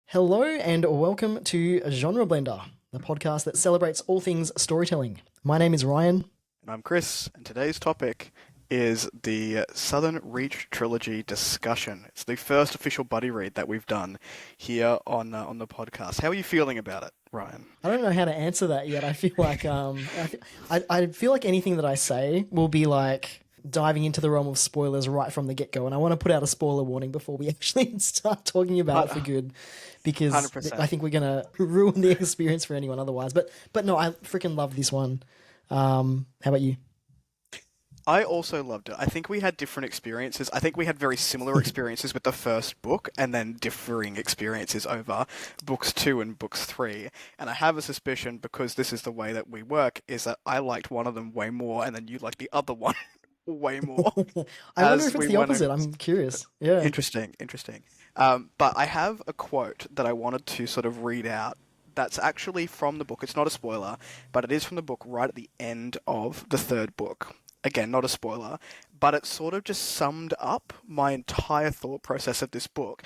Hello and welcome to Genre Blender, the podcast that celebrates all things storytelling. My name is Ryan. And I'm Chris, and today's topic is the Southern Reach trilogy discussion. It's the first official buddy read that we've done here on the podcast. How are you feeling about it, Ryan? I don't know how to answer that yet. I feel like I feel like anything that I say will be like diving into the realm of spoilers right from the get-go, and I want to put out a spoiler warning before we actually start talking about it for good, because 100%. I think we're gonna ruin the experience for anyone otherwise. But no, I freaking love this one. How about you? I also loved it. I think we had different experiences. I think we had very similar experiences with the first book and then differing experiences over books 2 and books 3. And I have a suspicion, because this is the way that we work, is that I liked one of them way more and then you liked the other one way more. I wonder if it's the opposite. I'm curious. Yeah. Interesting. But I have a quote that I wanted to sort of read out that's actually from the book. It's not a spoiler, but it is from the book right at the end of the third book. Again, not a spoiler, but it sort of just summed up my entire thought process of this book,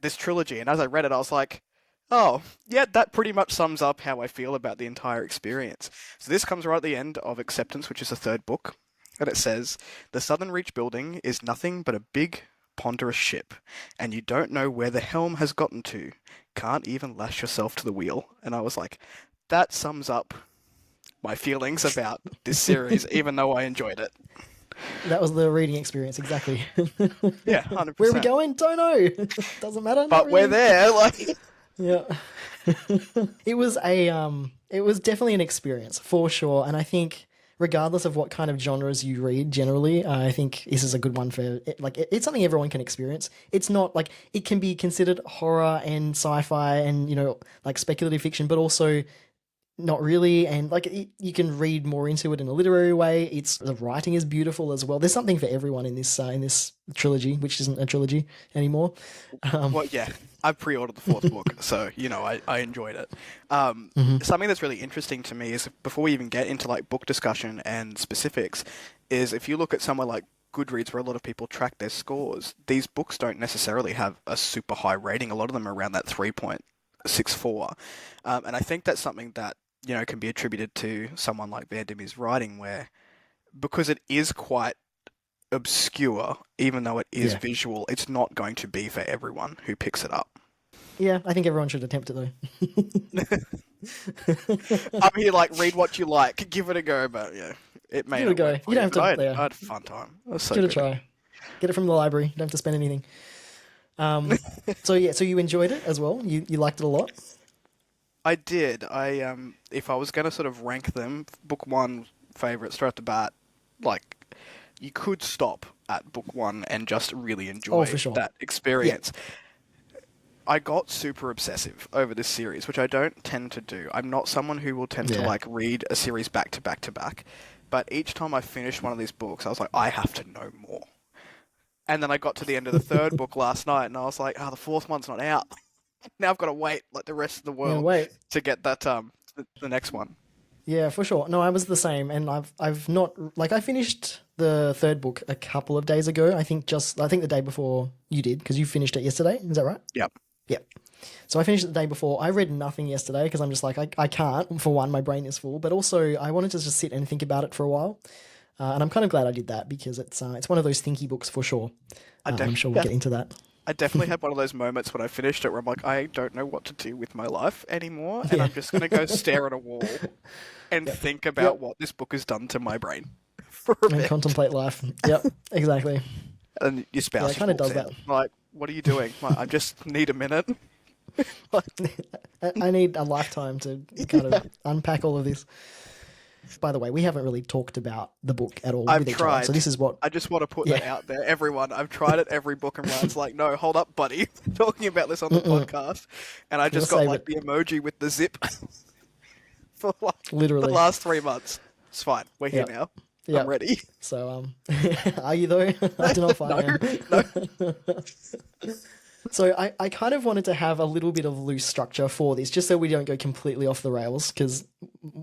this trilogy. And as I read it, I was like, oh, yeah, that pretty much sums up how I feel about the entire experience. So this comes right at the end of Acceptance, which is the third book. And it says, "The Southern Reach building is nothing but a big, ponderous ship, and you don't know where the helm has gotten to. Can't even lash yourself to the wheel." And I was like, that sums up my feelings about this series, even though I enjoyed it. That was the reading experience, exactly. Yeah, 100%. Where are we going? Don't know. Doesn't matter. But we're there, like... Yeah. It was it was definitely an experience, for sure. And I think regardless of what kind of genres you read generally, I think this is a good one for it. Like, it's something everyone can experience. It's not like, it can be considered horror and sci-fi and, like speculative fiction, but also not really. And like, you can read more into it in a literary way. The writing is beautiful as well. There's something for everyone in this trilogy, which isn't a trilogy anymore. Well, yeah, I pre-ordered the fourth book, so I enjoyed it. Something that's really interesting to me is, before we even get into like book discussion and specifics, is if you look at somewhere like Goodreads, where a lot of people track their scores, these books don't necessarily have a super high rating. A lot of them are around that 3.64, and I think that's something that can be attributed to someone like VanderMeer's writing, where, because it is quite obscure, even though it is visual, it's not going to be for everyone who picks it up. Yeah, I think everyone should attempt it though. I'm here like, read what you like, give it a go, but yeah, it may Give it a go. You don't have to. I had a fun time. It was so Give it a good. try. Get it from the library. You don't have to spend anything. So you enjoyed it as well. You liked it a lot. I did. If I was going to sort of rank them, book 1 favorite straight off the bat, like, you could stop at book 1 and just really enjoy for sure. that experience. Yeah. I got super obsessive over this series, which I don't tend to do. I'm not someone who will tend to like read a series back to back to back, but each time I finished one of these books, I was like, I have to know more. And then I got to the end of the third book last night, and I was like, the fourth one's not out. Now I've got to wait like the rest of the world to get that the next one. Yeah, for sure. No, I was the same, and I've not, like, I finished the third book a couple of days ago. I think the day before you did, because you finished it yesterday. Is that right? Yep. So I finished it the day before. I read nothing yesterday because I'm just like, I can't. For one, my brain is full, but also I wanted to just sit and think about it for a while. And I'm kind of glad I did that, because it's one of those thinky books for sure. I'm sure we'll get into that. I definitely had one of those moments when I finished it where I'm like, I don't know what to do with my life anymore, and I'm just going to go stare at a wall and think about what this book has done to my brain for a bit. Contemplate life. Yep, exactly. And your spouse kind of does that. Like, what are you doing? Like, I just need a minute. I need a lifetime to kind of unpack all of this. By the way, we haven't really talked about the book at all. I've tried. So this is what... I just want to put that out there. Everyone, I've tried it every book, and Ryan's like, no, hold up, buddy. I'm talking about this on the podcast. And I just got like the emoji with the zip for like literally the last 3 months. It's fine. We're here now. I'm ready. So, are you though? I do not find No. So I kind of wanted to have a little bit of loose structure for this, just so we don't go completely off the rails, because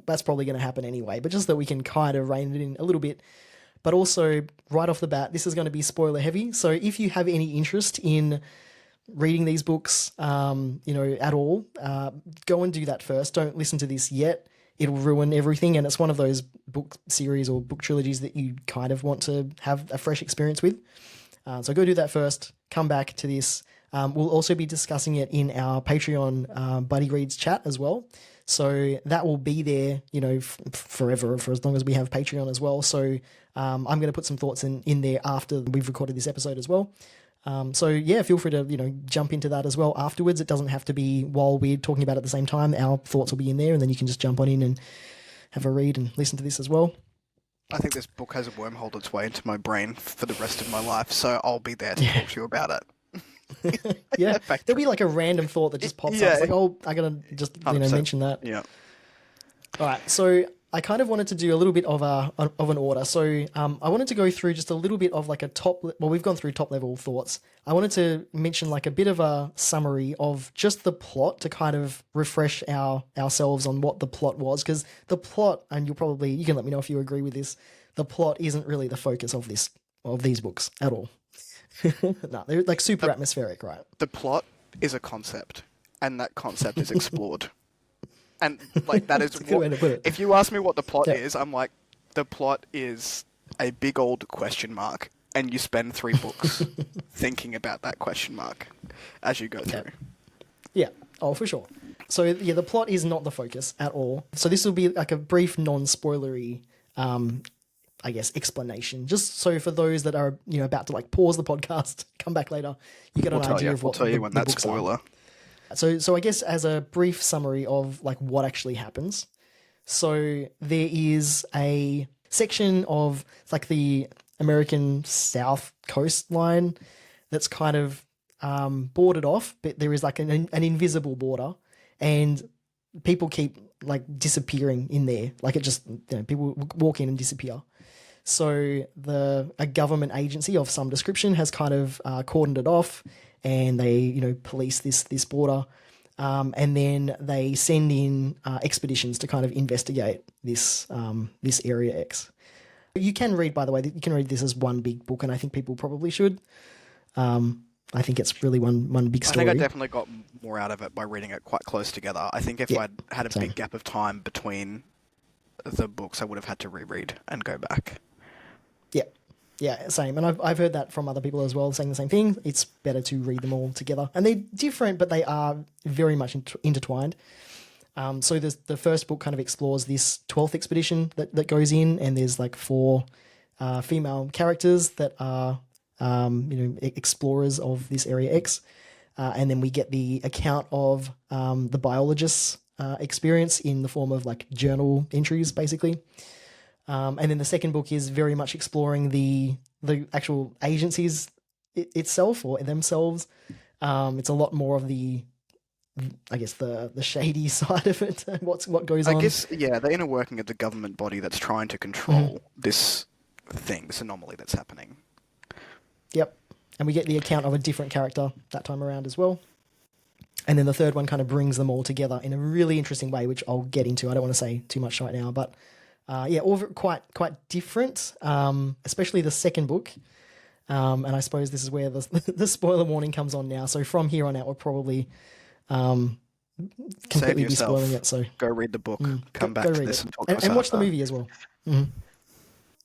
that's probably going to happen anyway, but just that we can kind of rein it in a little bit. But also, right off the bat, this is going to be spoiler heavy, so if you have any interest in reading these books, at all, go and do that first. Don't listen to this yet. It'll ruin everything. And it's one of those book series or book trilogies that you kind of want to have a fresh experience with. So go do that first. Come back to this. We'll also be discussing it in our Patreon Buddy Reads chat as well. So that will be there, forever, for as long as we have Patreon as well. So I'm going to put some thoughts in there after we've recorded this episode as well. So yeah, feel free to, jump into that as well afterwards. It doesn't have to be while we're talking about it at the same time. Our thoughts will be in there, and then you can just jump on in and have a read and listen to this as well. I think this book has a wormhole its way into my brain for the rest of my life, so I'll be there to talk to you about it. Yeah, there'll be like a random thought that just pops up. It's like, oh, I gotta just mention that. Yeah. All right, so I kind of wanted to do a little bit of an order. So I wanted to go through just a little bit of like we've gone through top level thoughts. I wanted to mention like a bit of a summary of just the plot to kind of refresh ourselves on what the plot was, because the plot, and you can let me know if you agree with this, the plot isn't really the focus of these books at all. No, they're like super atmospheric, right? The plot is a concept, and that concept is explored. And like that is a good way to put it. If you ask me what the plot is, I'm like, the plot is a big old question mark, and you spend 3 books thinking about that question mark as you go through. Yeah. Oh, for sure. So yeah, the plot is not the focus at all. So this will be like a brief, non-spoilery, I guess, explanation. Just so for those that are about to like pause the podcast, come back later, you get an idea of what we'll tell you when the that's books spoiler. Are. So I guess as a brief summary of like what actually happens. So there is a section of like the American South coastline that's kind of boarded off, but there is like an invisible border, and people keep like disappearing in there. Like it just, people walk in and disappear. So a government agency of some description has kind of cordoned it off, and they, police this border, and then they send in expeditions to kind of investigate this Area X. You can read, by the way, you can read this as one big book, and I think people probably should. I think it's really one big story. I think I definitely got more out of it by reading it quite close together. I think if I'd had a big gap of time between the books, I would have had to reread and go back. Yeah, same. And I've heard that from other people as well, saying the same thing. It's better to read them all together. And they're different, but they are very much intertwined. So the first book kind of explores this 12th expedition that goes in, and there's like 4 female characters that are, explorers of this Area X. And then we get the account of the biologist's experience in the form of like journal entries, basically. And then the second book is very much exploring the actual agencies itself or themselves. It's a lot more of the shady side of it. What goes on? I guess, the inner working of the government body that's trying to control this anomaly that's happening. Yep. And we get the account of a different character that time around as well. And then the third one kind of brings them all together in a really interesting way, which I'll get into. I don't want to say too much right now, but all quite different, especially the second book. And I suppose this is where the spoiler warning comes on now. So from here on out, we'll probably completely be spoiling it. So go read the book, come back to this and talk to us and watch the movie as well. Mm-hmm.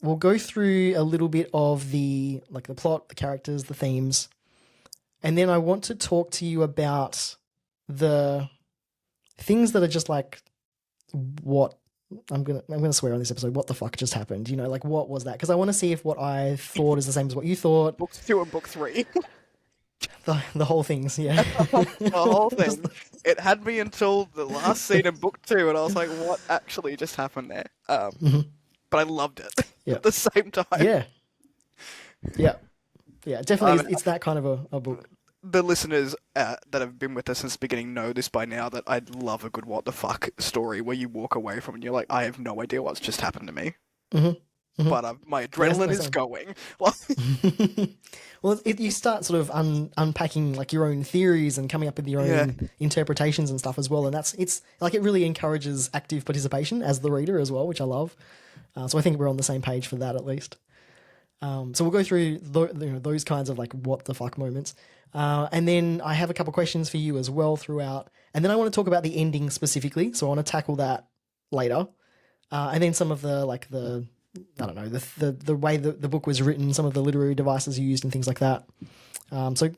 We'll go through a little bit of the plot, the characters, the themes, and then I want to talk to you about the things that are just like what. I'm gonna swear on this episode. What the fuck just happened? Like what was that? Because I want to see if what I thought is the same as what you thought. Book 2 and book 3. The whole things, yeah. The whole thing. It had me until the last scene in book 2, and I was like, "What actually just happened there?" But I loved it at the same time. Yeah. Definitely, it's that kind of a book. The listeners that have been with us since the beginning know this by now, that I love a good what the fuck story where you walk away from it and you're like, I have no idea what's just happened to me. But my adrenaline is going. Well, you start sort of unpacking like your own theories and coming up with your own interpretations and stuff as well. And it's like it really encourages active participation as the reader as well, which I love. So I think we're on the same page for that at least. So we'll go through those kinds of like what the fuck moments, and then I have a couple questions for you as well throughout, and then I want to talk about the ending specifically. So I want to tackle that later, and then some of the like the I don't know the way the book was written, some of the literary devices used, and things like that. So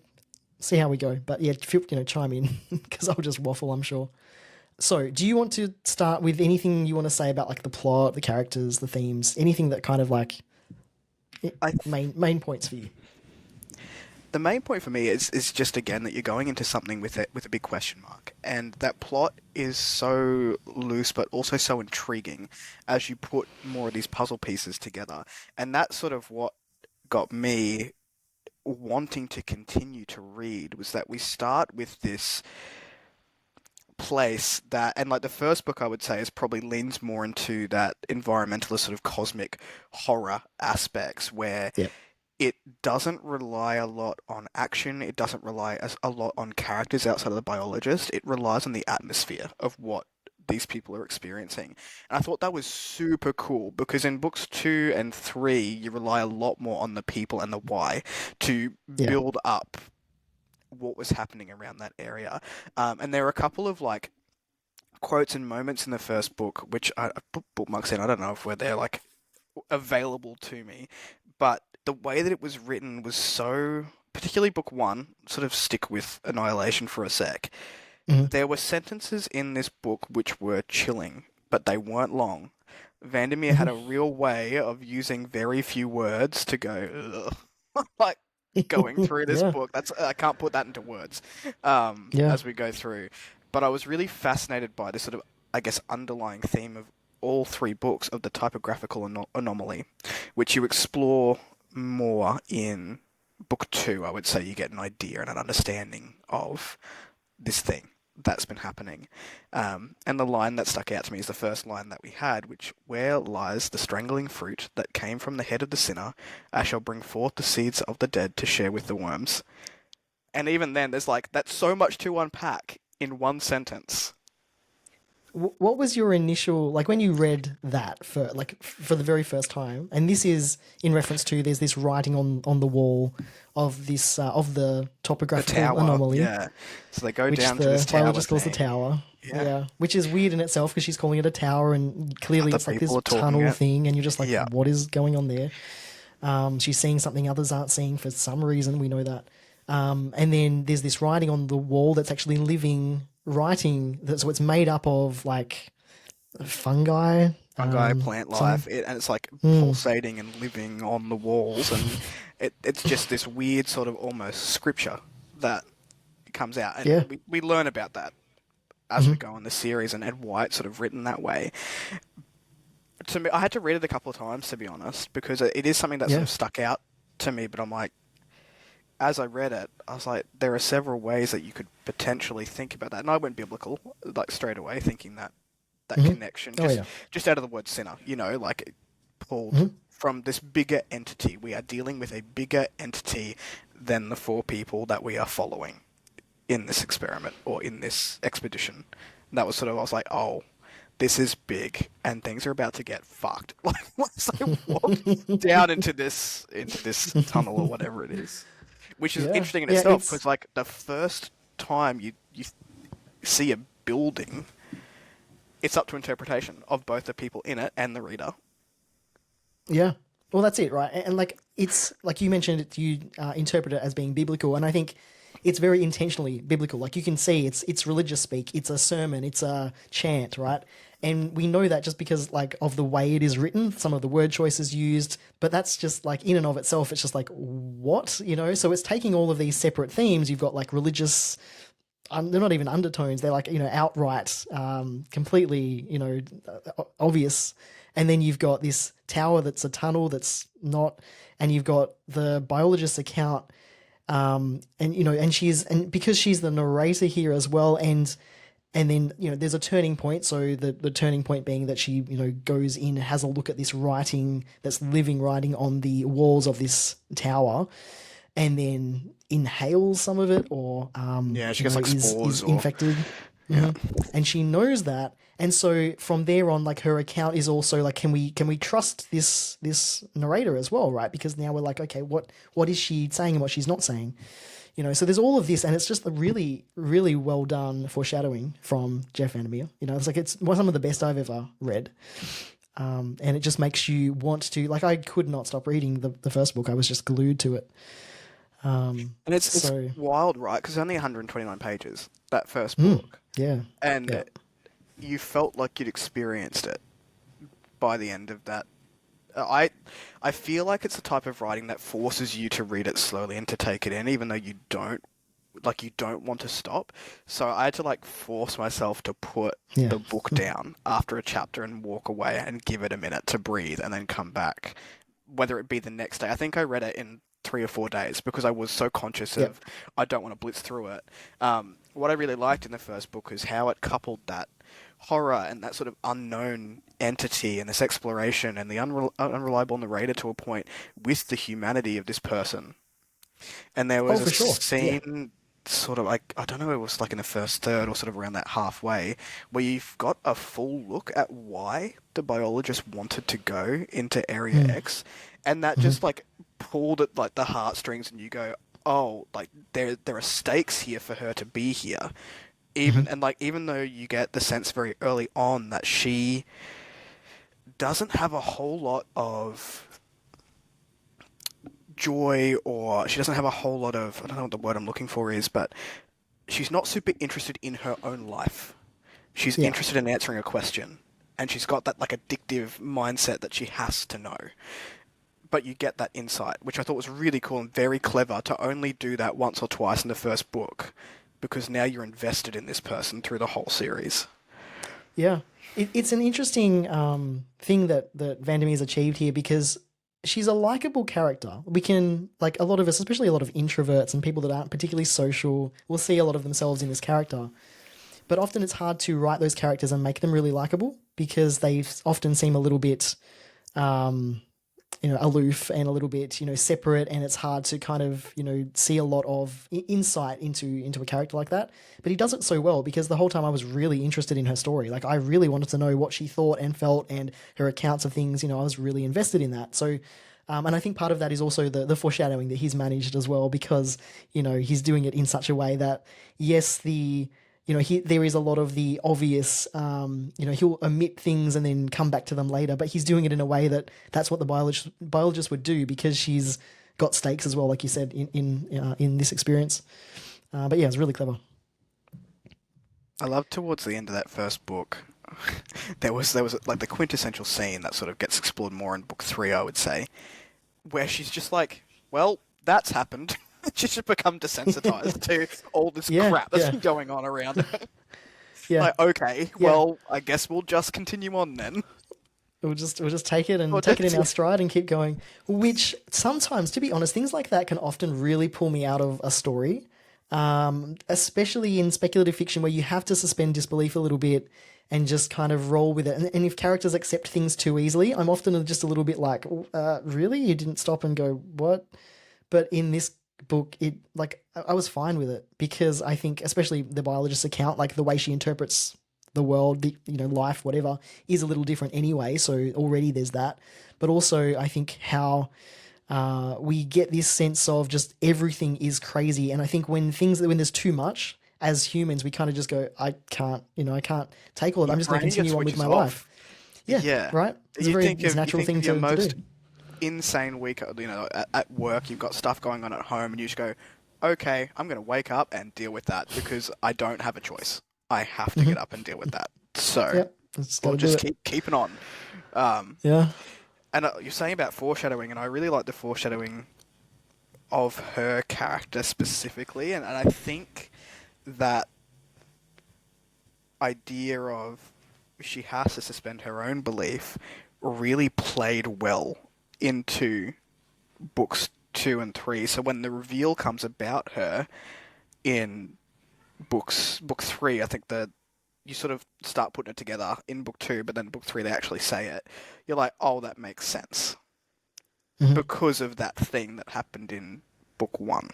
see how we go. But yeah, chime in because I'll just waffle, I'm sure. So, do you want to start with anything you want to say about like the plot, the characters, the themes, anything that kind of like I main points for you? The main point for me is just again that you're going into something with a big question mark, and that plot is so loose but also so intriguing as you put more of these puzzle pieces together, and that's sort of what got me wanting to continue to read was that we start with this place that, and like the first book I would say is probably leans more into that environmentalist sort of cosmic horror aspects where Yep. it doesn't rely a lot on action. It doesn't rely a lot on characters outside of the biologist. It relies on the atmosphere of what these people are experiencing. And I thought that was super cool because in books 2 and 3, you rely a lot more on the people and the why to Yeah. build up what was happening around that area. And there are a couple of like quotes and moments in the first book, which I put bookmarks in. I don't know if they're like available to me, but the way that it was written was so, particularly book 1, sort of stick with Annihilation for a sec. Mhm. There were sentences in this book which were chilling, but they weren't long. VanderMeer had a real way of using very few words to go, ugh. Like, going through this Yeah. book. I can't put that into words Yeah. as we go through. But I was really fascinated by this sort of, I guess, underlying theme of all 3 books of the typographical anomaly, which you explore more in book 2. I would say you get an idea and an understanding of this thing that's been happening. And the line that stuck out to me is the first line that we had, which, "Where lies the strangling fruit that came from the head of the sinner? I shall bring forth the seeds of the dead to share with the worms." And even then, there's like, that's so much to unpack in one sentence. What was your initial like when you read that for the very first time? And this is in reference to there's this writing on the wall of this of the The topographical tower, anomaly, yeah. So they go which down to the this tower biologist calls the thing. tower. Yeah. Yeah, which is weird in itself because she's calling it a tower, and clearly Other it's like this people are talking tunnel it. thing, and you're just like, Yeah. what is going on there? She's seeing something others aren't seeing for some reason. We know that. And then there's this writing on the wall that's actually living writing. So it's made up of like fungi. Fungi, plant Some. life, and it's like Mm, pulsating and living on the walls, and it's just this weird sort of almost scripture that comes out, and yeah. we learn about that as we Hmm. go in the series, and Ed White's sort of written that way. To me, I had to read it a couple of times to be honest, because it is something that sort Yeah. of stuck out to me. But I'm like, as I read it, I was like, there are several ways that you could potentially think about that, and I went biblical like straight away, thinking that Hmm. connection, Oh yeah. just out of the word sinner, like pulled Hmm. from this bigger entity. We are dealing with a bigger entity than the 4 people that we are following in this experiment or in this expedition. And that was sort of, I was like, oh, this is big, and things are about to get fucked. Like once I walk down into this tunnel or whatever it is, which is Yeah. interesting in Yeah. itself because like the first time you see a building, it's up to interpretation of both the people in it and the reader. Yeah. Well, that's it, right? And like it's like you mentioned, you interpret it as being biblical, and I think it's very intentionally biblical. Like you can see, it's religious speak, it's a sermon, it's a chant, right? And we know that just because like of the way it is written, some of the word choices used, but that's just like in and of itself, it's just like what, So it's taking all of these separate themes. You've got like religious, they're not even undertones. They're like, outright, completely, obvious. And then you've got this tower that's a tunnel that's not, and you've got the biologist's account, and because she's the narrator here as well, and then there's a turning point. So the turning point being that she goes in, has a look at this writing that's living writing on the walls of this tower, and then inhales some of it, or Yeah, she gets like is spores or infected. Yeah. And she knows that, and so from there on, like her account is also like, can we trust this narrator as well, right? Because now we're like, okay, what is she saying and what she's not saying, so there's all of this, and it's just a really, really well done foreshadowing from Jeff VanderMeer. It's like it's some of the best I've ever read. And it just makes you want to, like, I could not stop reading the first book. I was just glued to it. And it's So wild, right? Because it's only 129 pages, that first book. yeah, yeah, And you felt like you'd experienced it by the end of that. I feel like it's the type of writing that forces you to read it slowly and to take it in, even though you don't want to stop. So I had to like force myself to put yeah. the book down after a chapter and walk away and give it a minute to breathe and then come back, whether it be the next day. I think I read it in 3 or 4 days because I was so conscious Yep. of I don't want to blitz through it. What I really liked in the first book is how it coupled that horror and that sort of unknown entity and this exploration and the unreliable narrator to a point with the humanity of this person. And there Oh, was a for sure. Yeah. scene, sort of like, I don't know, it was like in the first third or sort of around that halfway, where you've got a full look at why the biologist wanted to go into Area X, and that just like pulled at like the heartstrings, and you go, oh, like there are stakes here for her to be here. Even though you get the sense very early on that she doesn't have a whole lot of joy, or she doesn't have a whole lot of, I don't know what the word I'm looking for is, but she's not super interested in her own life. She's Yeah. interested in answering a question, and she's got that like addictive mindset that she has to know. But you get that insight, which I thought was really cool and very clever to only do that once or twice in the first book, because now you're invested in this person through the whole series. Yeah. It's an interesting thing that Vandermeer's achieved here, because she's a likable character. We can, like, a lot of us, especially a lot of introverts and people that aren't particularly social, will see a lot of themselves in this character. But often it's hard to write those characters and make them really likable, because they often seem a little bit aloof and a little bit, separate, and it's hard to kind of, see a lot of insight into a character like that. But he does it so well, because the whole time I was really interested in her story. Like, I really wanted to know what she thought and felt, and her accounts of things. I was really invested in that. So, and I think part of that is also the foreshadowing that he's managed as well, because he's doing it in such a way that, yes, there is a lot of the obvious, he'll omit things and then come back to them later, but he's doing it in a way that's what the biologist would do, because she's got stakes as well, like you said, in this experience. But yeah, it's really clever. I love towards the end of that first book, there was like the quintessential scene that sort of gets explored more in book 3, I would say, where she's just like, well, that's happened. She's just become desensitized to all this Yeah, crap that's yeah, been going on around her. yeah, Like, okay, yeah. well, I guess we'll just continue on then. We'll just take it Or and take it in just, our stride and keep going. Which sometimes, to be honest, things like that can often really pull me out of a story, especially in speculative fiction, where you have to suspend disbelief a little bit and just kind of roll with it. And if characters accept things too easily, I'm often just a little bit like, really? You didn't stop and go, what? But in this book, it, like, I was fine with it, because I think, especially the biologist's account, like the way she interprets the world, life, whatever, is a little different anyway. So already there's that. But also, I think how we get this sense of just everything is crazy. And I think when there's too much, as humans, we kind of just go, I can't take all of it. your I'm just going to brain just continue on with switches my off. life. Yeah, Yeah. right. It's a You think it's of a you natural think thing of your to most do. insane week, at work, you've got stuff going on at home, and you just go, okay, I'm going to wake up and deal with that because I don't have a choice. I have to get up and deal with that. So Yep, just got we'll to do just it. keep keeping on. Um, Yeah. and you're saying about foreshadowing, and I really like the foreshadowing of her character specifically, and I think that idea of she has to suspend her own belief really played well into books 2 and 3. So when the reveal comes about her in book 3, I think that you sort of start putting it together in book 2, but then book 3 they actually say it. You're like, oh, that makes sense Mhm. because of that thing that happened in book 1.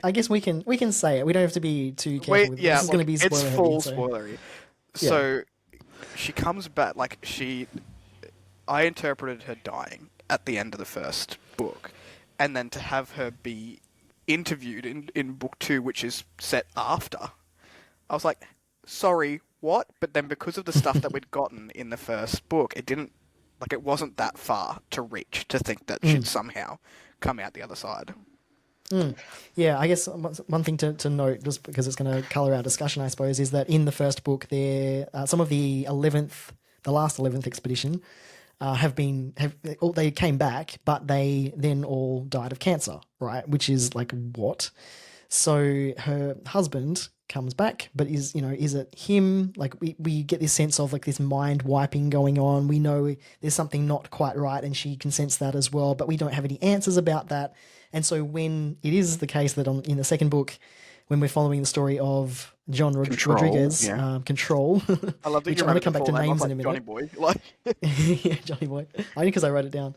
I guess we can say it. We don't have to be too careful Wait, with it. yeah, This is going look, to be it's spoiler heavy, full so spoilery. yeah. So she comes back, like, I interpreted her dying at the end of the first book, and then to have her be interviewed in book two, which is set after, I was like, sorry, what? But then because of the stuff that we'd gotten in the first book, it didn't, like, it wasn't that far to reach to think that she'd somehow come out the other side. Yeah, I guess one thing to note, just because it's going to colour our discussion, I suppose, is that in the first book, there some of the last 11th expedition, they came back, but they then all died of cancer, right? Which is like what? So her husband comes back, but is it him? Like we get this sense of like this mind wiping going on. We know there's something not quite right, and she can sense that as well, but we don't have any answers about that. And so when it is the case that in the second book, when we're following the story of John Control, Rodriguez, yeah. Control, I love that which you I'm going read to it come back to before that. I was names in like, a Johnny minute. boy. Like, Yeah, Johnny Boy. Only because I wrote it down.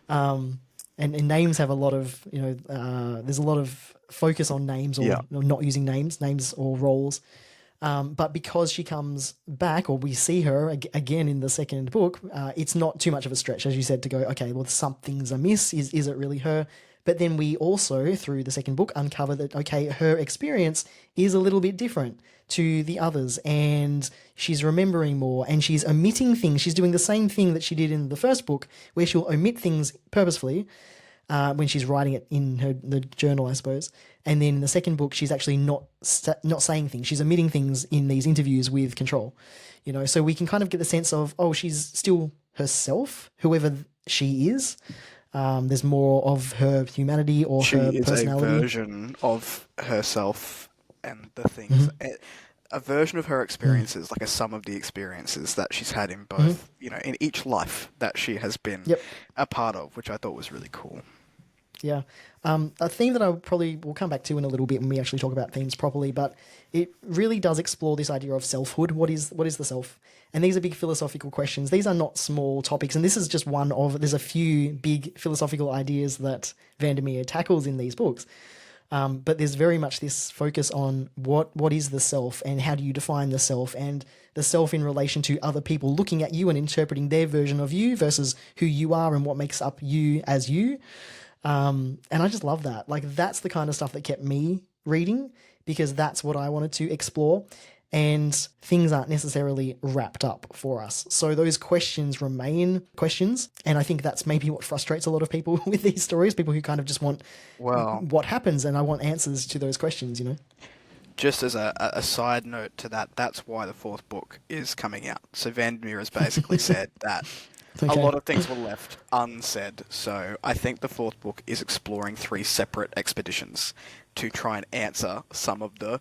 And names have a lot of, there's a lot of focus on names or yeah. not using names or roles. But because she comes back, or we see her again in the second book, it's not too much of a stretch, as you said, to go, okay, well, something's amiss. Is it really her? But then we also, through the second book, uncover that, okay, her experience is a little bit different to the others, and she's remembering more, and she's omitting things. She's doing the same thing that she did in the first book, where she'll omit things purposefully when she's writing it in the journal, I suppose. And then in the second book, she's actually not saying things. She's omitting things in these interviews with Control. So we can kind of get the sense of, oh, she's still herself, whoever she is. There's more of her humanity or She her is a personality. version of herself and the things. A version of her experiences, like a sum of the experiences that she's had in both, in each life that she has been Yep. a part of, which I thought was really cool. Yeah. A theme that I probably will come back to in a little bit when we actually talk about themes properly, but it really does explore this idea of selfhood. What is the self? And these are big philosophical questions. These are not small topics, and this is just one of, there's a few big philosophical ideas that VanderMeer tackles in these books. But there's very much this focus on what is the self, and how do you define the self, and the self in relation to other people looking at you and interpreting their version of you versus who you are and what makes up you as you. And I just love that. Like, that's the kind of stuff that kept me reading, because that's what I wanted to explore. And things aren't necessarily wrapped up for us. So those questions remain questions. And I think that's maybe what frustrates a lot of people with these stories, people who kind of just want Well, what happens, and I want answers to those questions. just as a side note to that, that's why the fourth book is coming out. So VanderMeer has basically said that a Okay. lot of things were left unsaid. So I think the fourth book is exploring 3 separate expeditions to try and answer some of the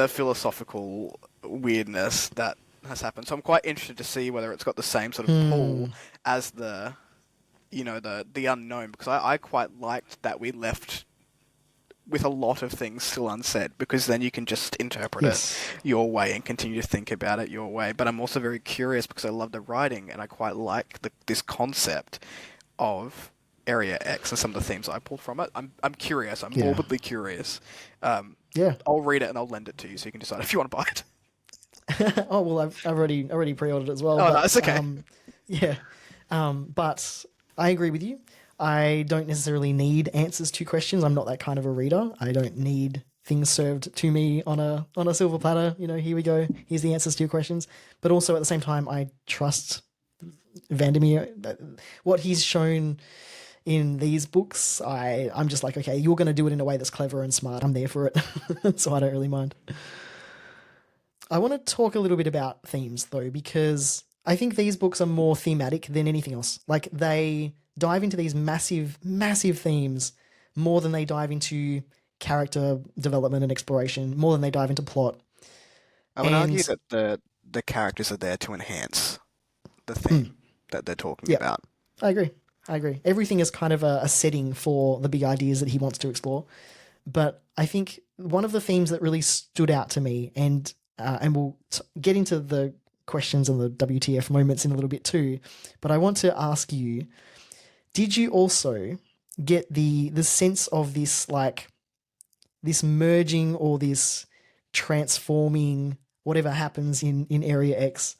philosophical weirdness that has happened. So I'm quite interested to see whether it's got the same sort of pull as the unknown, because I quite liked that we left with a lot of things still unsaid, because then you can just interpret Yes. it your way and continue to think about it your way. But I'm also very curious because I love the writing, and I quite like this concept of Area X and some of the themes I pulled from it. I'm curious. I'm Yeah. morbidly curious. Yeah. I'll read it and I'll lend it to you so you can decide if you want to buy it. Oh, well, I've already pre-ordered it as well. Oh, but, no, it's okay. Yeah. But I agree with you. I don't necessarily need answers to questions. I'm not that kind of a reader. I don't need things served to me on a silver platter. Here we go. Here's the answers to your questions. But also at the same time, I trust VanderMeer. What he's shown in these books, I'm just like, okay, you're going to do it in a way that's clever and smart. I'm there for it. So I don't really mind. I want to talk a little bit about themes, though, because I think these books are more thematic than anything else. Like, they dive into these massive, massive themes more than they dive into character development and exploration, more than they dive into plot. I would And argue that the characters are there to enhance the theme that they're talking yeah, about. I agree. Everything is kind of a setting for the big ideas that he wants to explore. But I think one of the themes that really stood out to me, and we'll get into the questions and the WTF moments in a little bit too, but I want to ask you, did you also get the sense of this, like, this merging or this transforming whatever happens in Area X.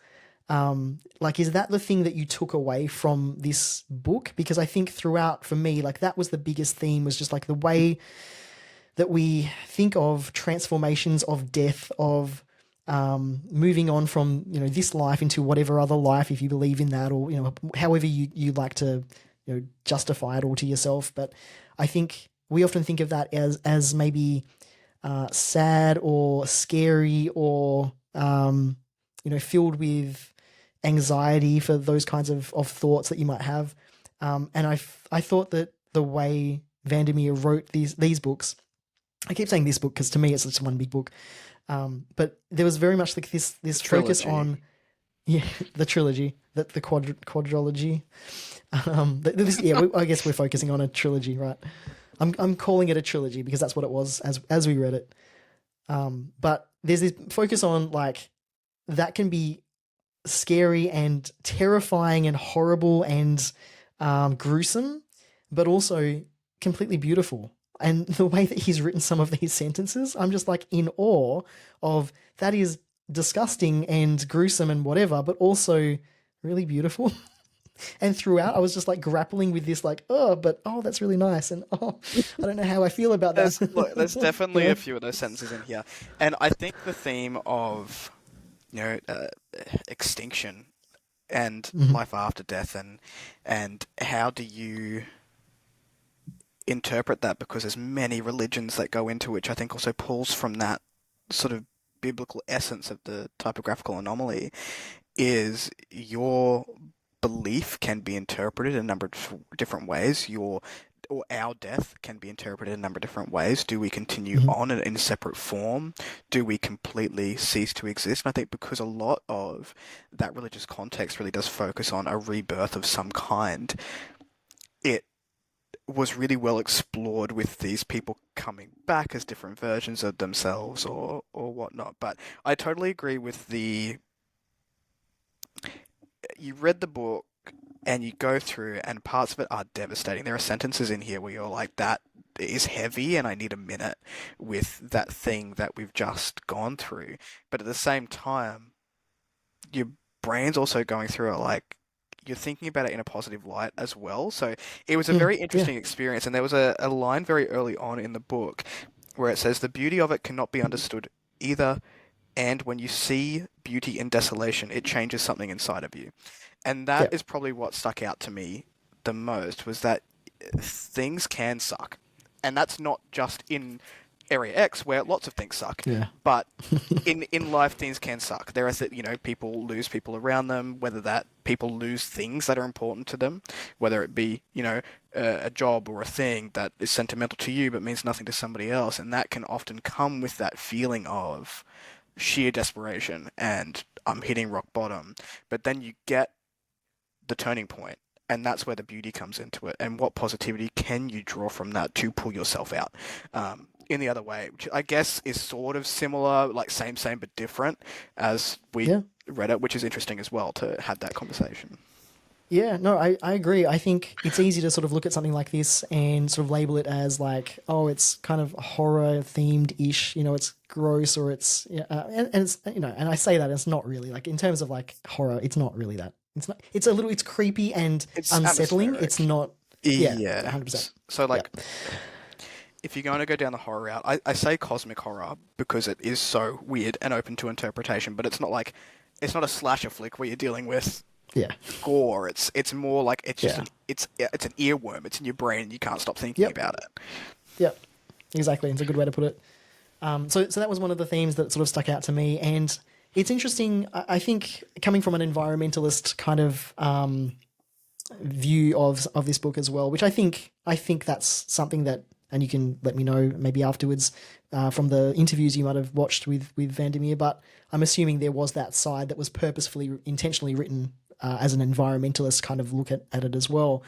Like, is that the thing that you took away from this book? Because I think throughout, for me, like that was the biggest theme, was just like the way that we think of transformations, of death, of moving on from, you know, this life into whatever other life, if you believe in that, or, you know, however you like to, you know, justify it all to yourself. But I think we often think of that as maybe sad or scary, or you know, filled with anxiety for those kinds of thoughts that you might have. And I thought that the way VanderMeer wrote these books, I keep saying this book because to me it's just one big book, but there was very much like this focus on the trilogy, the quadrology. I guess we're focusing on a trilogy, right? I'm calling it a trilogy because that's what it was as we read it. But there's this focus on like that can be scary and terrifying and horrible and gruesome, but also completely beautiful. And the way that he's written some of these sentences, I'm just like in awe of. That is disgusting and gruesome and whatever, but also really beautiful. And throughout, I was just like grappling with this, like, that's really nice, and I don't know how I feel about that. There's definitely a few of those sentences in here, and I think the theme of, you know, extinction and life after death, and how do you interpret that, because there's many religions that go into, which I think also pulls from that sort of biblical essence of the typographical anomaly, is your belief can be interpreted in a number of different ways. Our death can be interpreted in a number of different ways. Do we continue on in separate form? Do we completely cease to exist? And I think because a lot of that religious context really does focus on a rebirth of some kind, it was really well explored with these people coming back as different versions of themselves or whatnot. But I totally agree with you read the book and you go through, and parts of it are devastating. There are sentences in here where you're like, that is heavy and I need a minute with that thing that we've just gone through. But at the same time, your brain's also going through it like, you're thinking about it in a positive light as well. So it was a very interesting experience. And there was a line very early on in the book where it says, the beauty of it cannot be understood either. And when you see beauty in desolation, it changes something inside of you. And that is probably what stuck out to me the most, was that things can suck. And that's not just in Area X, where lots of things suck. Yeah. But in life, things can suck. There are, you know, people lose people around them, whether that people lose things that are important to them, whether it be, you know, a job or a thing that is sentimental to you but means nothing to somebody else. And that can often come with that feeling of sheer desperation and I'm hitting rock bottom. But then you get the turning point, and that's where the beauty comes into it. And what positivity can you draw from that to pull yourself out in the other way, which I guess is sort of similar, like same but different, as we read it, which is interesting as well to have that conversation. Yeah, no, I agree. I think it's easy to sort of look at something like this and sort of label it as like, oh, it's kind of horror themed-ish, you know, it's gross, or it's, and it's, you know, and I say that it's not really, like, in terms of like horror, it's not really that. It's not, it's a little, it's creepy and it's unsettling. Atmospheric. It's not, 100%. So like, if you're going to go down the horror route, I say cosmic horror because it is so weird and open to interpretation, but it's not like, it's not a slasher flick where you're dealing with gore. It's more like it's just it's an earworm. It's in your brain and you can't stop thinking about it. Yep, exactly. It's a good way to put it. So that was one of the themes that sort of stuck out to me, and it's interesting. I think coming from an environmentalist kind of view of this book as well, which I think that's something that, and you can let me know maybe afterwards from the interviews you might have watched with VanderMeer, but I'm assuming there was that side that was purposefully, intentionally written as an environmentalist kind of look at it as well.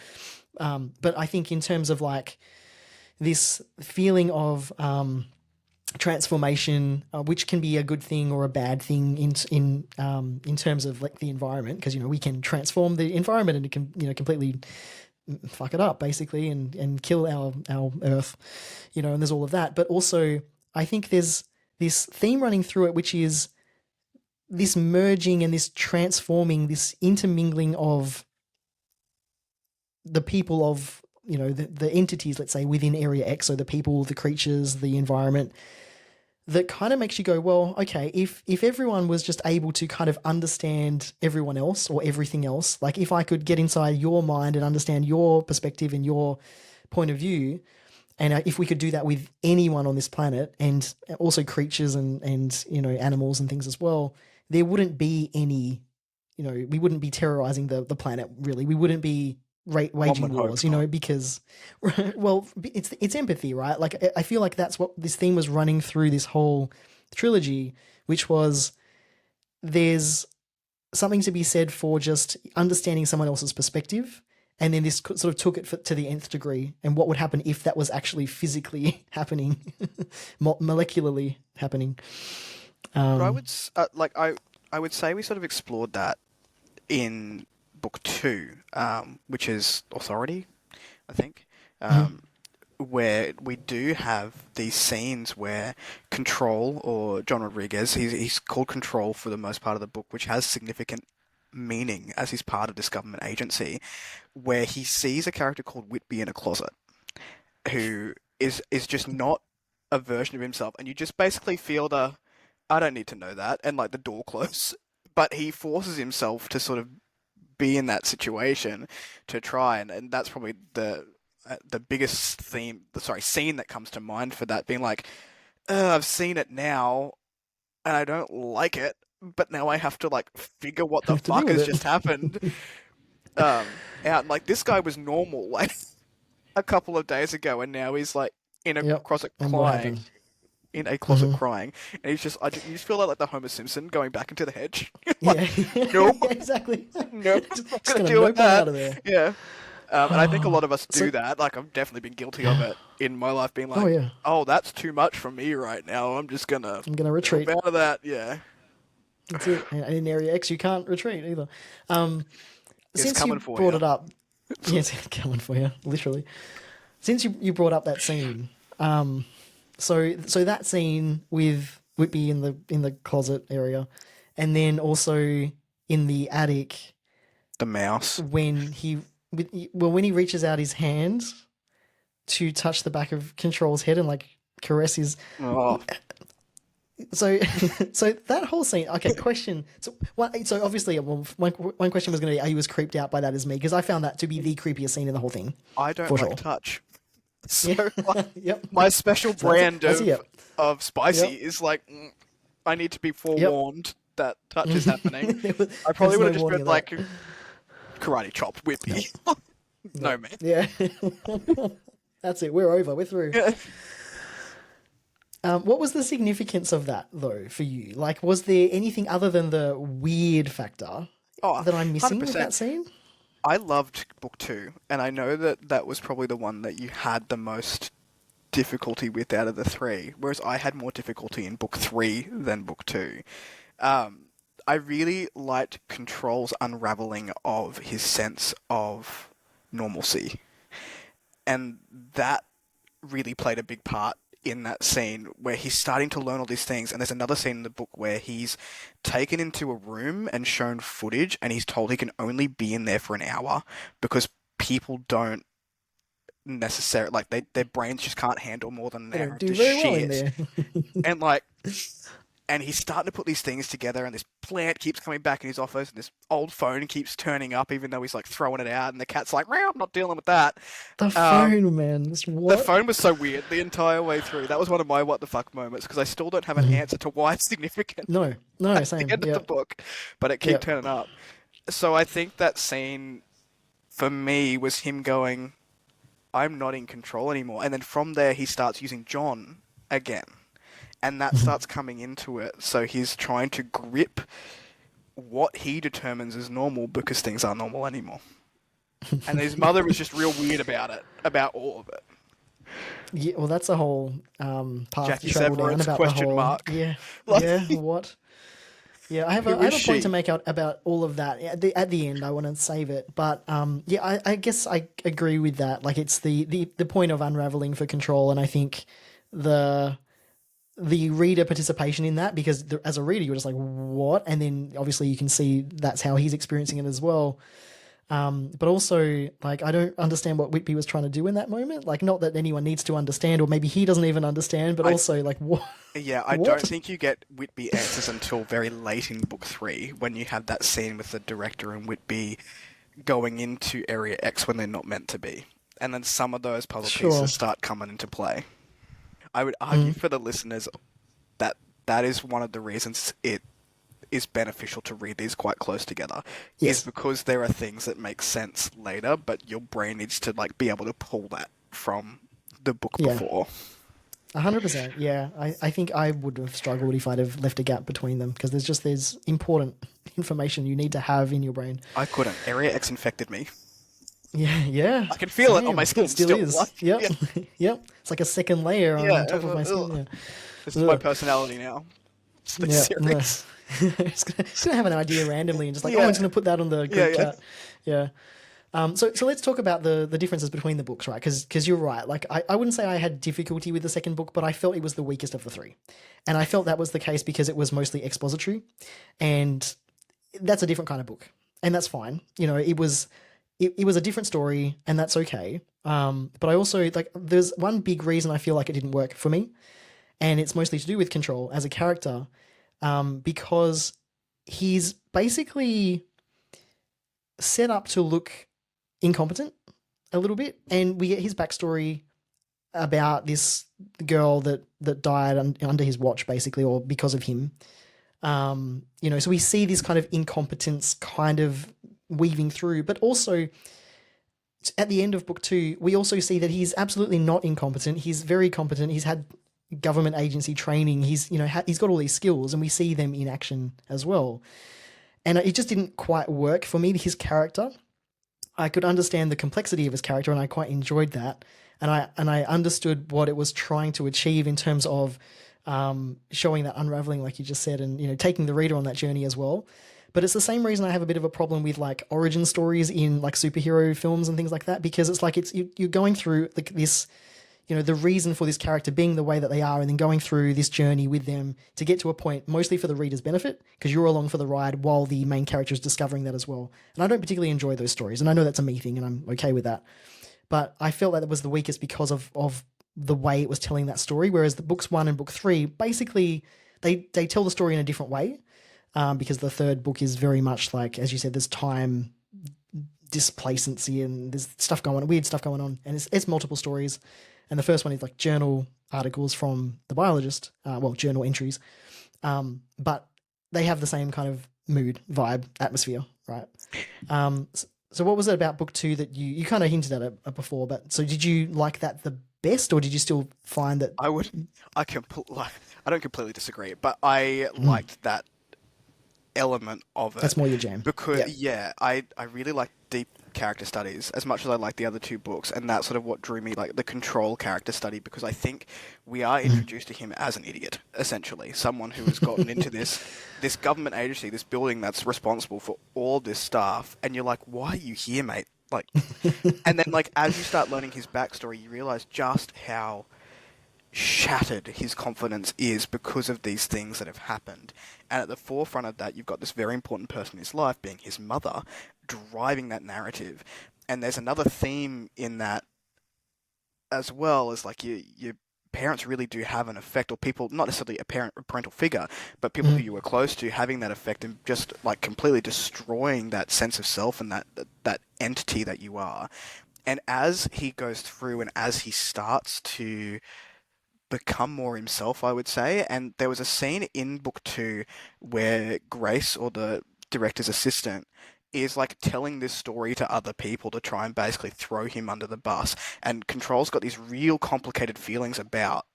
But I think in terms of like this feeling of transformation, which can be a good thing or a bad thing in terms of like the environment, because, you know, we can transform the environment and it can, you know, completely fuck it up basically and kill our Earth, and there's all of that. But also, I think there's this theme running through it, which is this merging and this transforming, this intermingling of the people of the entities, let's say, within Area X, so the people, the creatures, the environment, that kind of makes you go, well, okay, if everyone was just able to kind of understand everyone else or everything else, like if I could get inside your mind and understand your perspective and your point of view, and if we could do that with anyone on this planet, and also creatures and animals and things as well, there wouldn't be any, we wouldn't be terrorizing the planet, really. We wouldn't be waging wars, because, well, it's empathy, right? Like, I feel like that's what this theme was running through this whole trilogy, which was there's something to be said for just understanding someone else's perspective, and then this sort of took it to the nth degree, and what would happen if that was actually physically happening, molecularly happening. But I would say we sort of explored that in book 2, which is Authority, I think, where we do have these scenes where Control, or John Rodriguez, he's called Control for the most part of the book, which has significant meaning as he's part of this government agency, where he sees a character called Whitby in a closet, who is just not a version of himself, and you just basically feel I don't need to know that, and like the door close, but he forces himself to sort of be in that situation to try, and that's probably the biggest scene that comes to mind for that, being like, I've seen it now and I don't like it, but now I have to like figure what the fuck has just happened. And like, this guy was normal like a couple of days ago, and now he's like in a closet crying. In a closet crying, and you just feel like the Homer Simpson going back into the hedge. Like, nope. Exactly. Nope. Just gonna deal with that. Out of there. Yeah. And I think a lot of us do that. Like, I've definitely been guilty of it in my life, being like, oh, that's too much for me right now. I'm gonna retreat out of that. Yeah. That's it. And in Area X, you can't retreat either. Since you brought it up, yes, coming for you, literally. Since you brought up that scene, so that scene with Whitby in the closet area, and then also in the attic, the mouse, when he reaches out his hand to touch the back of Control's head and like caress his. Oh. So that whole scene. Okay, question. So obviously, one question was going to be, are you as creeped out by that as me? Because I found that to be the creepiest scene in the whole thing. I don't like touch. So yep. My special brand of spicy is like, I need to be forewarned that touch is happening. I probably would have just been like, karate chop, Whippy. No, man. Yeah. That's it. We're over. We're through. Yeah. What was the significance of that, though, for you? Like, was there anything other than the weird factor that I'm missing 100%. With that scene? I loved book 2, and I know that was probably the one that you had the most difficulty with out of the 3, whereas I had more difficulty in book 3 than book 2. I really liked Control's unraveling of his sense of normalcy, and that really played a big part in that scene where he's starting to learn all these things. And there's another scene in the book where he's taken into a room and shown footage, and he's told he can only be in there for an hour because people don't necessarily, like, their brains just can't handle more than an hour of shit. And like, and he's starting to put these things together, and this plant keeps coming back in his office, and this old phone keeps turning up, even though he's like throwing it out, and the cat's like, "Meow, I'm not dealing with that." The phone, man. The phone was so weird the entire way through. That was one of my what the fuck moments, because I still don't have an answer to why it's significant. No, at same. the end of the book, but it kept turning up. So I think that scene for me was him going, "I'm not in control anymore," and then from there he starts using John again. And that starts coming into it. So he's trying to grip what he determines as normal because things aren't normal anymore. And his mother was just real weird about it, about all of it. Yeah, well, that's a whole path Jackie to travel down Severance, about question the whole mark. Yeah, Like... yeah. What? Yeah, Who I have is a point to she? make out about all of that at the end. I want to save it, but yeah, I guess I agree with that. Like, it's the point of unraveling for Control, and I think the the reader participation in that, because as a reader you're just like, what, and then obviously you can see that's how he's experiencing it as well. But also, like, I don't understand what Whitby was trying to do in that moment. Like, not that anyone needs to understand, or maybe he doesn't even understand, but I also, like, what? Yeah, I don't What? think you get Whitby answers until very late in book three, when you have that scene with the director and Whitby going into Area X when they're not meant to be. And then some of those puzzle Sure. pieces start coming into play. I would argue Mm, for the listeners that that is one of the reasons it is beneficial to read these quite close together, is yes. because there are things that make sense later, but your brain needs to like be able to pull that from the book Yeah. before. 100%. Yeah. I think I would have struggled if I'd have left a gap between them, because there's important information you need to have in your brain. I couldn't. Area X infected me. Yeah. Yeah. I can feel it on my Same. It skin still still. is. Like, Yep. yeah, Yep. It's like a second layer yeah. on top of my skin. This Yeah. is my Ugh. personality now. It's this Yeah. No. series. Just gonna have an idea randomly and just like, oh, I'm just Yeah, gonna put that on the yeah, group yeah. chat. Yeah. So let's talk about the differences between the books, right? Because you're right. Like, I wouldn't say I had difficulty with the second book, but I felt it was the weakest of the three, and I felt that was the case because it was mostly expository, and that's a different kind of book, and that's fine. You know, it was a different story, and that's okay. But I also, like, there's one big reason I feel like it didn't work for me, and it's mostly to do with Control as a character, because he's basically set up to look incompetent a little bit, and we get his backstory about this girl that died under his watch, basically, or because of him. You know, so we see this kind of incompetence kind of weaving through, but also at the end of book two, we also see that he's absolutely not incompetent. He's very competent. He's had government agency training. He's, you know, he's got all these skills, and we see them in action as well. And it just didn't quite work for me. His character, I could understand the complexity of his character, and I quite enjoyed that. And I understood what it was trying to achieve in terms of showing that unraveling, like you just said, and, you know, taking the reader on that journey as well. But it's the same reason I have a bit of a problem with, like, origin stories in, like, superhero films and things like that, because it's like you're going through, like, this, you know, the reason for this character being the way that they are, and then going through this journey with them to get to a point, mostly for the reader's benefit, because you're along for the ride while the main character is discovering that as well. And I don't particularly enjoy those stories, and I know that's a me thing, and I'm okay with that. But I felt that it was the weakest because of the way it was telling that story. Whereas the books one and book three, basically, they tell the story in a different way, because the third book is very much like, as you said, there's time displacency and there's stuff going on, weird stuff going on, and it's multiple stories. And the first one is like journal articles from the biologist, well, journal entries, but they have the same kind of mood, vibe, atmosphere, right? So what was it about book two that you kind of hinted at it before? But so did you like that the best, or did you still find that? I would, like, I don't completely disagree, but I Mm, liked that element of that's it more your jam? because Yeah. yeah, I really like deep character studies as much as I like the other two books, and that's sort of what drew me, like the Control character study, because I think we are Mm. introduced to him as an idiot, essentially, someone who has gotten into this government agency, this building that's responsible for all this stuff, and you're like, why are you here, mate? Like, and then like as you start learning his backstory, you realize just how shattered his confidence is because of these things that have happened. And at the forefront of that, you've got this very important person in his life, being his mother, driving that narrative. And there's another theme in that as well, as like your parents really do have an effect, or people, not necessarily a parent or parental figure, but people who Mm. you were close to having that effect and just like completely destroying that sense of self and that entity that you are. And as he goes through and as he starts to become more himself, I would say. And there was a scene in book two where Grace, or the director's assistant, is like telling this story to other people to try and basically throw him under the bus. And Control's got these real complicated feelings about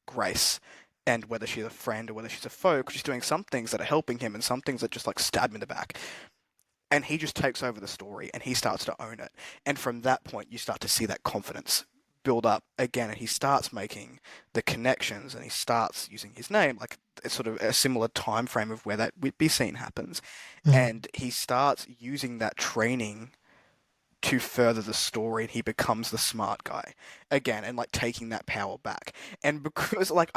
Grace and whether she's a friend or whether she's a foe, because she's doing some things that are helping him and some things that just like stab him in the back. And he just takes over the story and he starts to own it. And from that point, you start to see that confidence build up again, and he starts making the connections, and he starts using his name, like it's sort of a similar time frame of where that Whitby scene happens, Mm. and he starts using that training to further the story, and he becomes the smart guy again, and like taking that power back. And because like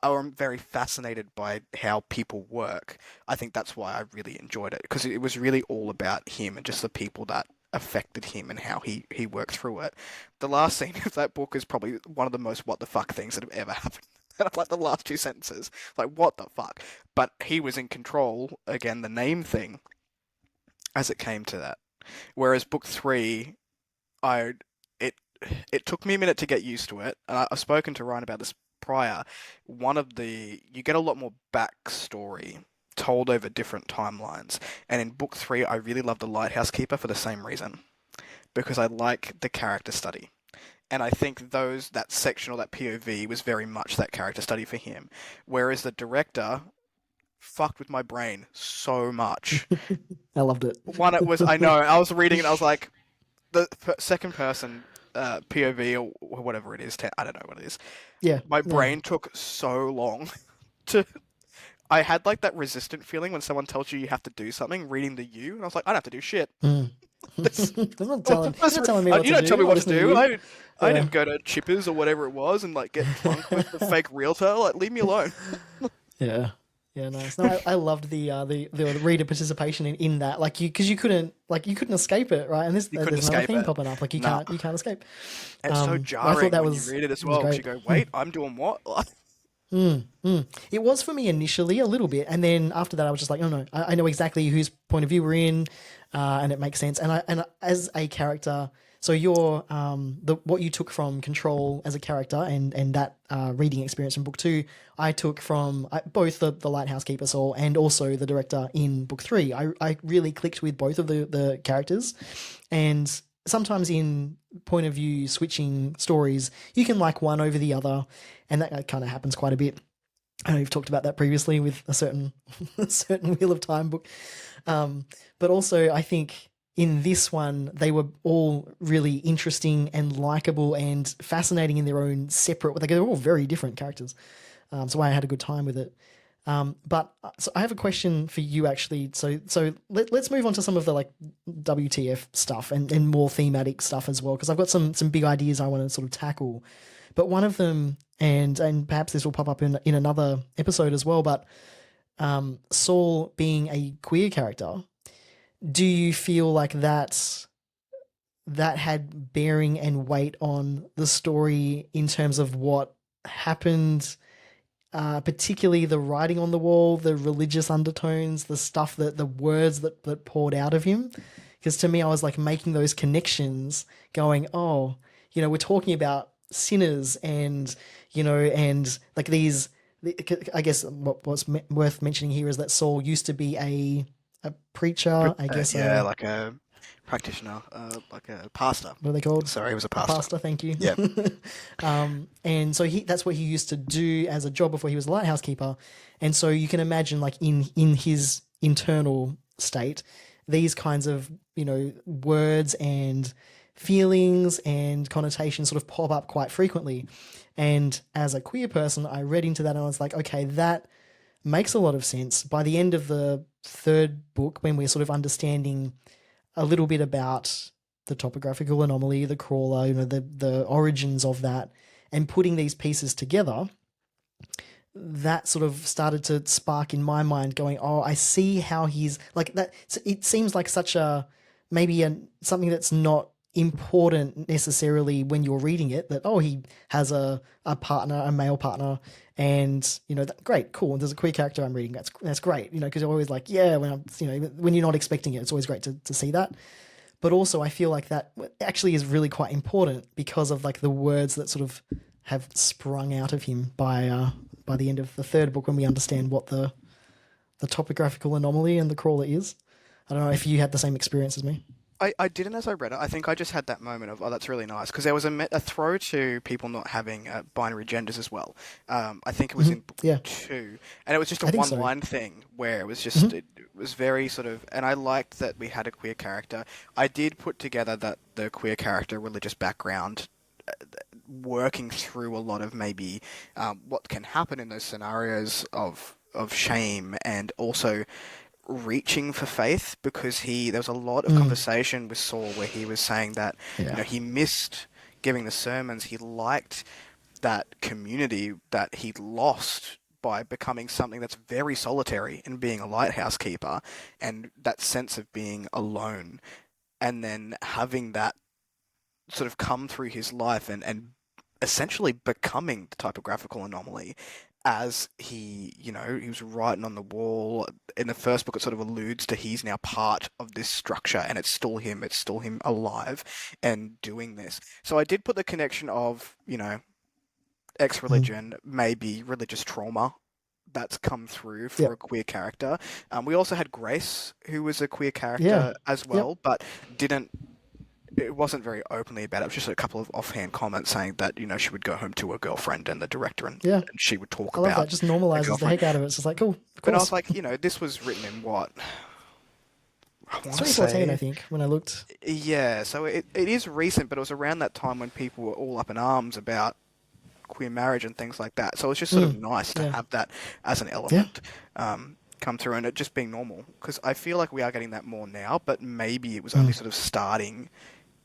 I'm very fascinated by how people work. I think that's why I really enjoyed it, because it was really all about him and just the people that affected him and how he worked through it. The last scene of that book is probably one of the most what the fuck things that have ever happened. Like the last two sentences, like what the fuck. But he was in control again, the name thing, as it came to that. Whereas book three, I it it took me a minute to get used to it, and I've spoken to Ryan about this prior. You get a lot more backstory told over different timelines, and in book three, I really love the Lighthouse Keeper for the same reason, because I like the character study. And I think that section or that POV was very much that character study for him. Whereas the director fucked with my brain so much. I loved it. One, it was, I know, I was reading it, I was like, the second person POV or whatever it is, I don't know what it is. Yeah, My yeah. brain took so long to. I had like that resistant feeling when someone tells you you have to do something, reading the you, and I was like, I don't have to do shit. Mm. This, I'm not telling. You're not telling me what you to don't do. tell me I'm what to listening to do. you. I Yeah. didn't go to Chippers or whatever it was and like get drunk with the fake realtor. Like, leave me alone. Yeah. Yeah, nice. No, I loved the reader participation in that, like because you couldn't escape it, right? And You couldn't there's another escape theme it. pothing up, like Nah. you can't escape. It's so I thought jarring that when you read it as was well because you great. go, wait, I'm doing what? Mm, mm. It was for me initially a little bit, and then after that, I was just like, oh no, I know exactly whose point of view we're in, and it makes sense. And as a character, so your the what you took from Control as a character, and that reading experience in book two, I took from both the Lighthouse Keeper Saul and also the director in book three. I really clicked with both of the characters, and sometimes in point of view switching stories, you can like one over the other, and that kind of happens quite a bit. I know you've talked about that previously with a certain a certain Wheel of Time book, but also I think in this one they were all really interesting and likable and fascinating in their own separate. Like they're all very different characters, so I had a good time with it. But so I have a question for you actually. So let's move on to some of the like WTF stuff and more thematic stuff as well, because I've got some big ideas I want to sort of tackle. But one of them, and perhaps this will pop up in another episode as well. But Saul being a queer character, do you feel like that had bearing and weight on the story in terms of what happened? Particularly the writing on the wall, the religious undertones, the stuff that the words that poured out of him. Because to me, I was like making those connections, going, oh, we're talking about sinners, and and like these. I guess what's worth mentioning here is that Saul used to be a preacher, I guess. Yeah, like a practitioner, like a pastor. What are they called? Sorry, he was a A pastor. pastor, thank you. Yeah. And so that's what he used to do as a job before he was a lighthouse keeper. And so you can imagine, like in his internal state, these kinds of words and feelings and connotations sort of pop up quite frequently. And as a queer person, I read into that and I was like, okay, that makes a lot of sense. By the end of the third book, when we're sort of understanding a little bit about the topographical anomaly, the crawler, the origins of that, and putting these pieces together, that sort of started to spark in my mind, going, oh, I see how he's like that. It seems like such a something that's not important necessarily when you're reading it, that he has a partner, a male partner, and great, cool, and there's a queer character I'm reading, that's great, because you're always like, yeah, when when you're not expecting it, it's always great to see that. But also I feel like that actually is really quite important because of like the words that sort of have sprung out of him by the end of the third book, when we understand what the topographical anomaly and the crawler is. I don't know if you had the same experience as me. I didn't as I read it. I think I just had that moment of, oh, that's really nice. Because there was a throw to people not having binary genders as well. I think it was Hmm. in book Yeah, two. And it was just a I think so. one-line thing where it was just, Hmm. it was very sort of, and I liked that we had a queer character. I did put together that the queer character religious background working through a lot of maybe what can happen in those scenarios of shame and also reaching for faith because there was a lot of Mm. conversation with Saul where he was saying that Yeah. he missed giving the sermons. He liked that community that he'd lost by becoming something that's very solitary and being a lighthouse keeper and that sense of being alone and then having that sort of come through his life and essentially becoming the typographical anomaly as he was writing on the wall. In the first book, it sort of alludes to he's now part of this structure and it's still him alive and doing this. So I did put the connection of, Mm. ex-religion, maybe religious trauma that's come through for Yep. a queer character. We also had Grace, who was a queer Yeah. character as Yep. well, but didn't it wasn't very openly about it. It was just a couple of offhand comments saying that, she would go home to her girlfriend and the director Yeah. and she would talk I love that. about Just her normalizes the girlfriend. heck out of it. It's just like, cool, of But I course. was like, this was written in what? I want to 2014, I say. think, when I looked. Yeah, so it is recent, but it was around that time when people were all up in arms about queer marriage and things like that. So it's just sort of Mm. nice to Yeah. have that as an Yeah. element come through and it just being normal. Because I feel like we are getting that more now, but maybe it was only Mm. sort of starting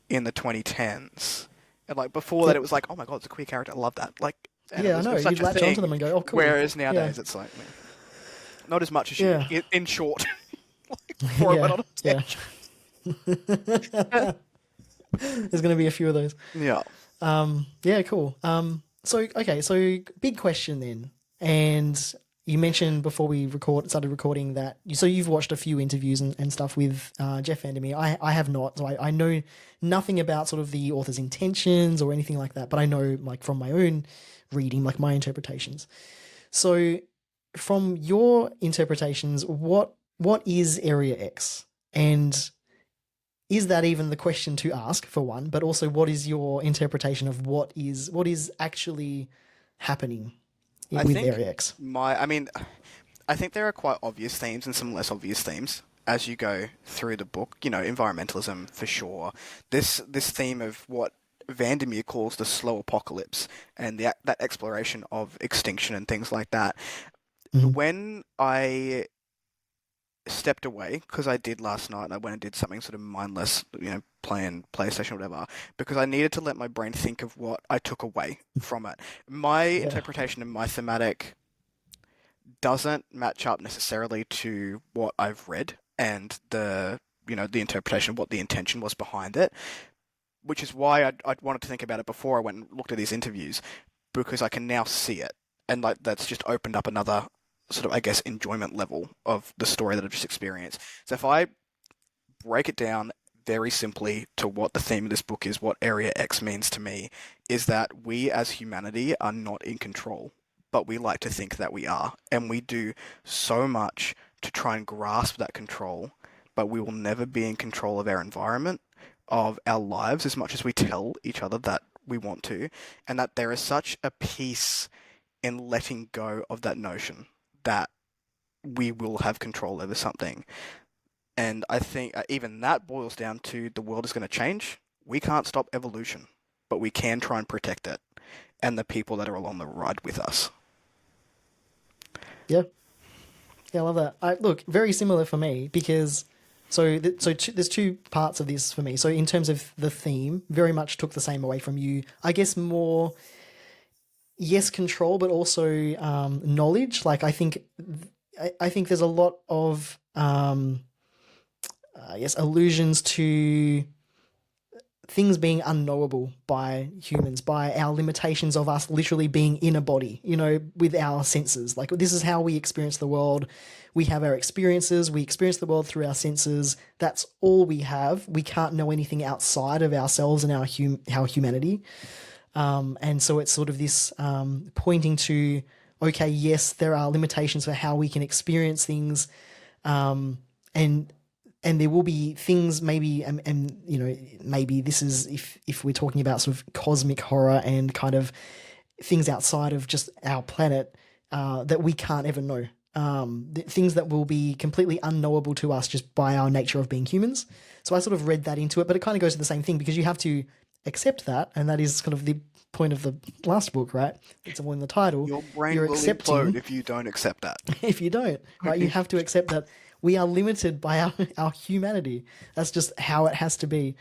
in the 2010s. And like before that, Yep. it was like, oh my god, it's a queer character. I love that. Like, and Yeah, I it know. was such You'd a latch onto thing. them and go, oh, cool. Whereas Yeah. nowadays, it's like not as much as you. Yeah. In short, before it went Yeah. on a Yeah. tangent. There's going to be a few of those. Yeah. Yeah, cool. Okay, so big question then. And you mentioned before we started recording that you've watched a few interviews and stuff with Jeff VanderMeer. I have not, so I know nothing about sort of the author's intentions or anything like that, but I know like from my own reading, like my interpretations. So from your interpretations, what is Area X? And is that even the question to ask for one? But also, what is your interpretation of what is actually happening I with think Area X? I mean, I think there are quite obvious themes and some less obvious themes as you go through the book. Environmentalism for sure. This theme of what Vandermeer calls the slow apocalypse and that exploration of extinction and things like that. Mm-hmm. When I stepped away, because I did last night, and I went and did something sort of mindless, playing PlayStation or whatever, because I needed to let my brain think of what I took away from it. My Yeah. interpretation and my thematic doesn't match up necessarily to what I've read and the interpretation of what the intention was behind it, which is why I wanted to think about it before I went and looked at these interviews, because I can now see it, and like that's just opened up another sort of, I guess, enjoyment level of the story that I've just experienced. So if I break it down very simply to what the theme of this book is, what Area X means to me, is that we as humanity are not in control, but we like to think that we are. And we do so much to try and grasp that control, but we will never be in control of our environment, of our lives, as much as we tell each other that we want to. And that there is such a peace in letting go of that notion that we will have control over something. And I think even that boils down to the world is going to change. We can't stop evolution, but we can try and protect it and the people that are along the ride with us. Yeah. Yeah, I love that. Look, very similar for me because there's two parts of this for me. So in terms of the theme, very much took the same away from you. I guess more yes, control, but also knowledge. Like I think there's a lot of yes, allusions to things being unknowable by humans, by our limitations of us literally being in a body, with our senses. Like, this is how we experience the world. We have our experiences. We experience the world through our senses. That's all we have. We can't know anything outside of ourselves and our humanity. And so it's sort of this pointing to, okay, yes, there are limitations for how we can experience things. And and there will be things maybe, and maybe this is if we're talking about sort of cosmic horror and kind of things outside of just our planet that we can't ever know. Things that will be completely unknowable to us just by our nature of being humans. So I sort of read that into it, but it kind of goes to the same thing because you have to accept that, and that is kind of the point of the last book, right? It's all in the title. Your brain You're will accepting implode if you don't accept that. if you don't, right? You have to accept that we are limited by our humanity. That's just how it has to be.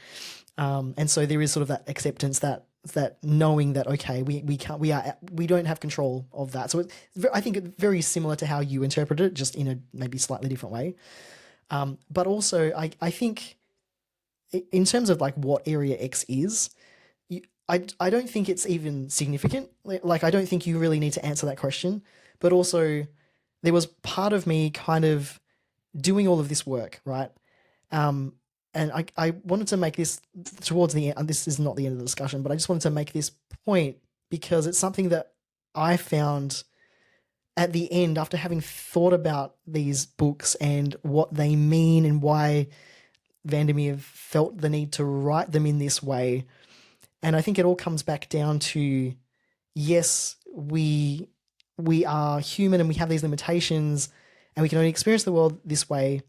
And so there is sort of that acceptance, that knowing that, okay, we don't have control of that. So I think it's very similar to how you interpret it, just in a maybe slightly different way. But also I think in terms of like what Area X is, I don't think it's even significant. Like, I don't think you really need to answer that question. But also, there was part of me kind of doing all of this work, right? And I wanted to make this towards the end. This is not the end of the discussion, but I just wanted to make this point because it's something that I found at the end after having thought about these books and what they mean and why VanderMeer felt the need to write them in this way. And I think it all comes back down to, yes, we are human and we have these limitations and we can only experience the world this way.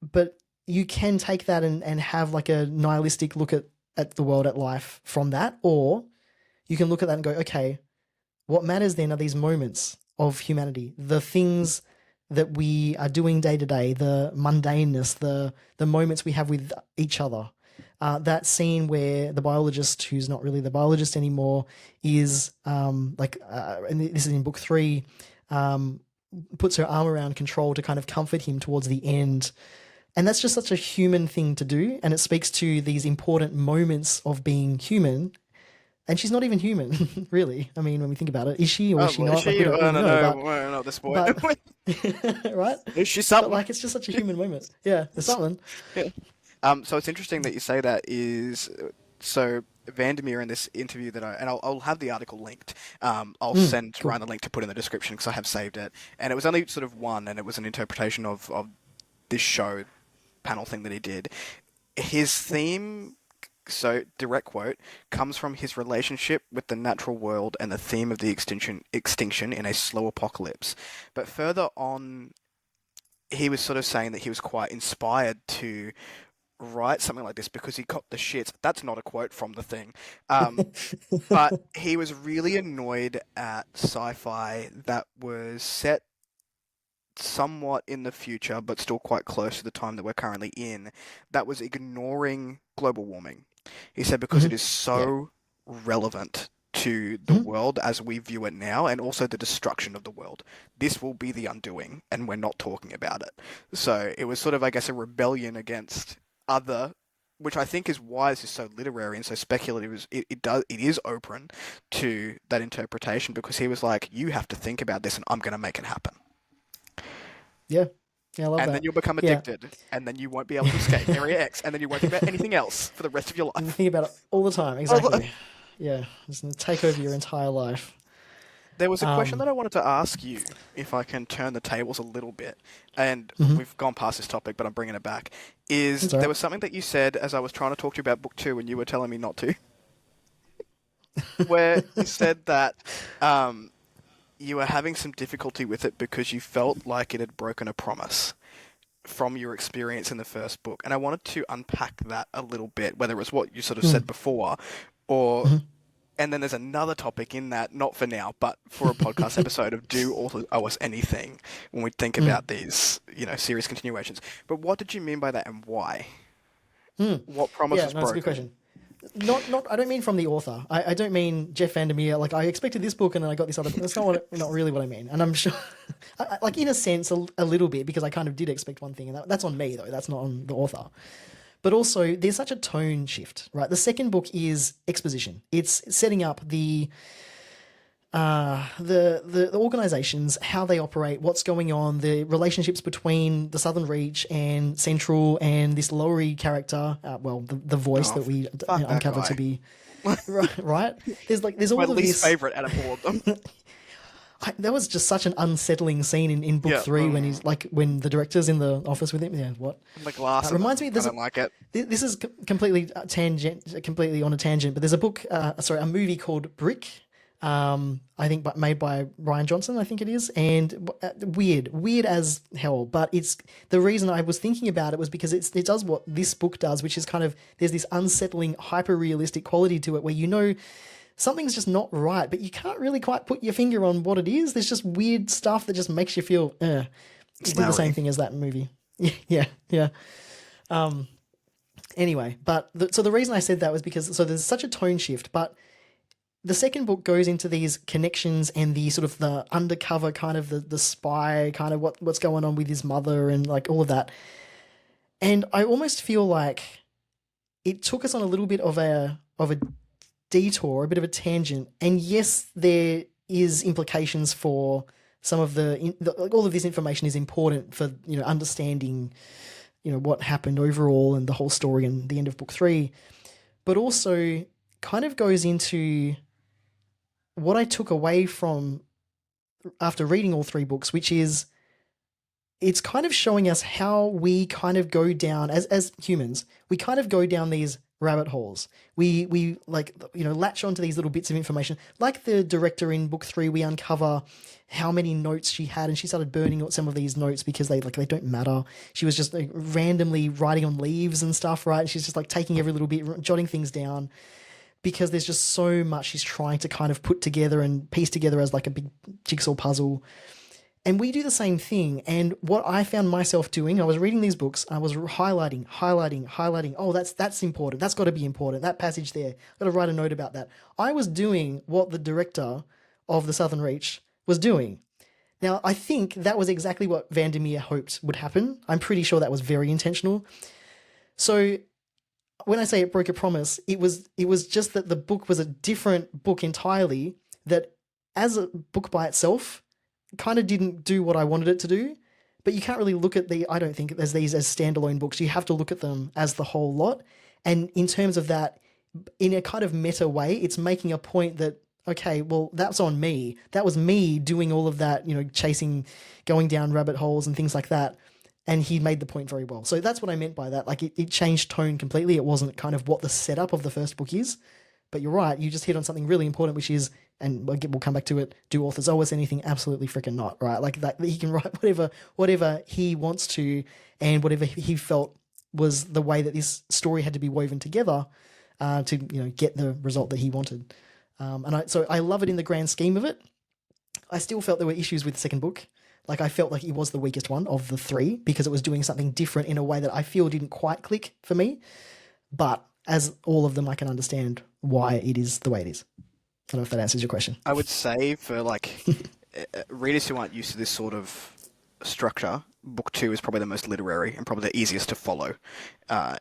But you can take that and have like a nihilistic look at the world, at life from that. Or you can look at that and go, okay, what matters then are these moments of humanity, the things that we are doing day to day, the mundaneness, the moments we have with each other. That scene where the biologist, who's not really the biologist anymore, is and this is in book 3, puts her arm around Control to kind of comfort him towards the end. And that's just such a human thing to do. And it speaks to these important moments of being human. And she's not even human, really. I mean, when we think about it, is she or is she not? Is she? Like, we don't really know, no, not this point. Right? Is she something? But like, it's just such a human moment. Yeah, there's something. Yeah. So it's interesting that you say that. So VanderMeer in this interview I'll have the article linked. I'll send Ryan the link to put in the description because I have saved it. And it was only sort of one, and it was an interpretation of this show panel thing that he did. His theme, so direct quote, comes from his relationship with the natural world and the theme of the extinction in a slow apocalypse. But further on, he was sort of saying that he was quite inspired to write something like this because he got the shits. That's not a quote from the thing. But he was really annoyed at sci-fi that was set somewhat in the future, but still quite close to the time that we're currently in, that was ignoring global warming. He said because it is so relevant to the world as we view it now, and also the destruction of the world. This will be the undoing, and we're not talking about it. So it was sort of, I guess, a rebellion against other, which I think is why this is so literary and so speculative. It is open to that interpretation, because he was like, you have to think about this and I'm going to make it happen. Yeah, I love that. And then you'll become addicted, and then you won't be able to escape Area X, and then you won't think about anything else for the rest of your life. You think about it all the time, exactly. Yeah, it's going to take over your entire life. There was a question that I wanted to ask you, if I can turn the tables a little bit, and we've gone past this topic, but I'm bringing it back. There was something that you said as I was trying to talk to you about book 2, and you were telling me not to, where you said that you were having some difficulty with it because you felt like it had broken a promise from your experience in the first book. And I wanted to unpack that a little bit, whether it was what you sort of said before, or... And then there's another topic in that, not for now, but for a podcast episode of do authors owe us anything when we think about these, series continuations. But what did you mean by that, and why? What promise was broken? That's a good question. I don't mean from the author. I don't mean Jeff VanderMeer. Like, I expected this book and then I got this other book. That's not really what I mean. And I'm sure, like, in a sense, a little bit, because I kind of did expect one thing, and that's on me though. That's not on the author. But also, there's such a tone shift, right? The second book is exposition. It's setting up the organizations, how they operate, what's going on, the relationships between the Southern Reach and Central, and this Lowry character. The voice that we uncover to be right. There's all my of least this. favorite out of all of them. That was just such an unsettling scene in book Yeah. three when he's like when the director's in the office with him. Yeah, what? And the glass It of reminds them. me. I don't like it. This is completely tangent, completely on a tangent. But there's a book, sorry, a movie called Brick. I think made by Rian Johnson, I think it is, and weird as hell. But it's the reason I was thinking about it was because it does what this book does, which is kind of there's this unsettling, hyper realistic quality to it, where you know something's just not right, but you can't really quite put your finger on what it is. There's just weird stuff that just makes you feel. It did the same thing as that movie. Yeah, yeah. Anyway, but so the reason I said that was because so there's such a tone shift, but the second book goes into these connections and the sort of the undercover kind of the spy kind of what's going on with his mother and like all of that. And I almost feel like it took us on a little bit of a detour, a bit of a tangent. And yes, there is implications for some of like all of this information is important for understanding what happened overall and the whole story and the end of book three, but also kind of goes into what I took away from after reading all three books, which is it's kind of showing us how we kind of go down as humans. We kind of go down these rabbit holes. We like latch onto these little bits of information. Like the director in book three, we uncover how many notes she had, and she started burning some of these notes because they don't matter. She was just like randomly writing on leaves and stuff, right? She's just like taking every little bit, jotting things down, because there's just so much she's trying to kind of put together and piece together as like a big jigsaw puzzle. And we do the same thing. And what I found myself doing, I was reading these books, I was highlighting. Oh, that's important. That's got to be important. That passage there, I've got to write a note about that. I was doing what the director of The Southern Reach was doing. Now, I think that was exactly what VanderMeer hoped would happen. I'm pretty sure that was very intentional. So when I say it broke a promise, it was just that the book was a different book entirely, that as a book by itself kind of didn't do what I wanted it to do. But you can't really look at I don't think there's these as standalone books. You have to look at them as the whole lot. And in terms of that, in a kind of meta way, it's making a point that, okay, well, that's on me. That was me doing all of that, chasing, going down rabbit holes and things like that. And he made the point very well. So that's what I meant by that. Like it changed tone completely. It wasn't kind of what the setup of the first book is. But you're right. You just hit on something really important, which is, and we'll come back to it, do authors owe us anything? Absolutely freaking not, right? Like that he can write whatever he wants to, and whatever he felt was the way that this story had to be woven together to get the result that he wanted. So I love it in the grand scheme of it. I still felt there were issues with the second book. Like I felt like it was the weakest one of the three because it was doing something different in a way that I feel didn't quite click for me. But as all of them, I can understand why it is the way it is. I don't know if that answers your question. I would say for like readers who aren't used to this sort of structure, book two is probably the most literary and probably the easiest to follow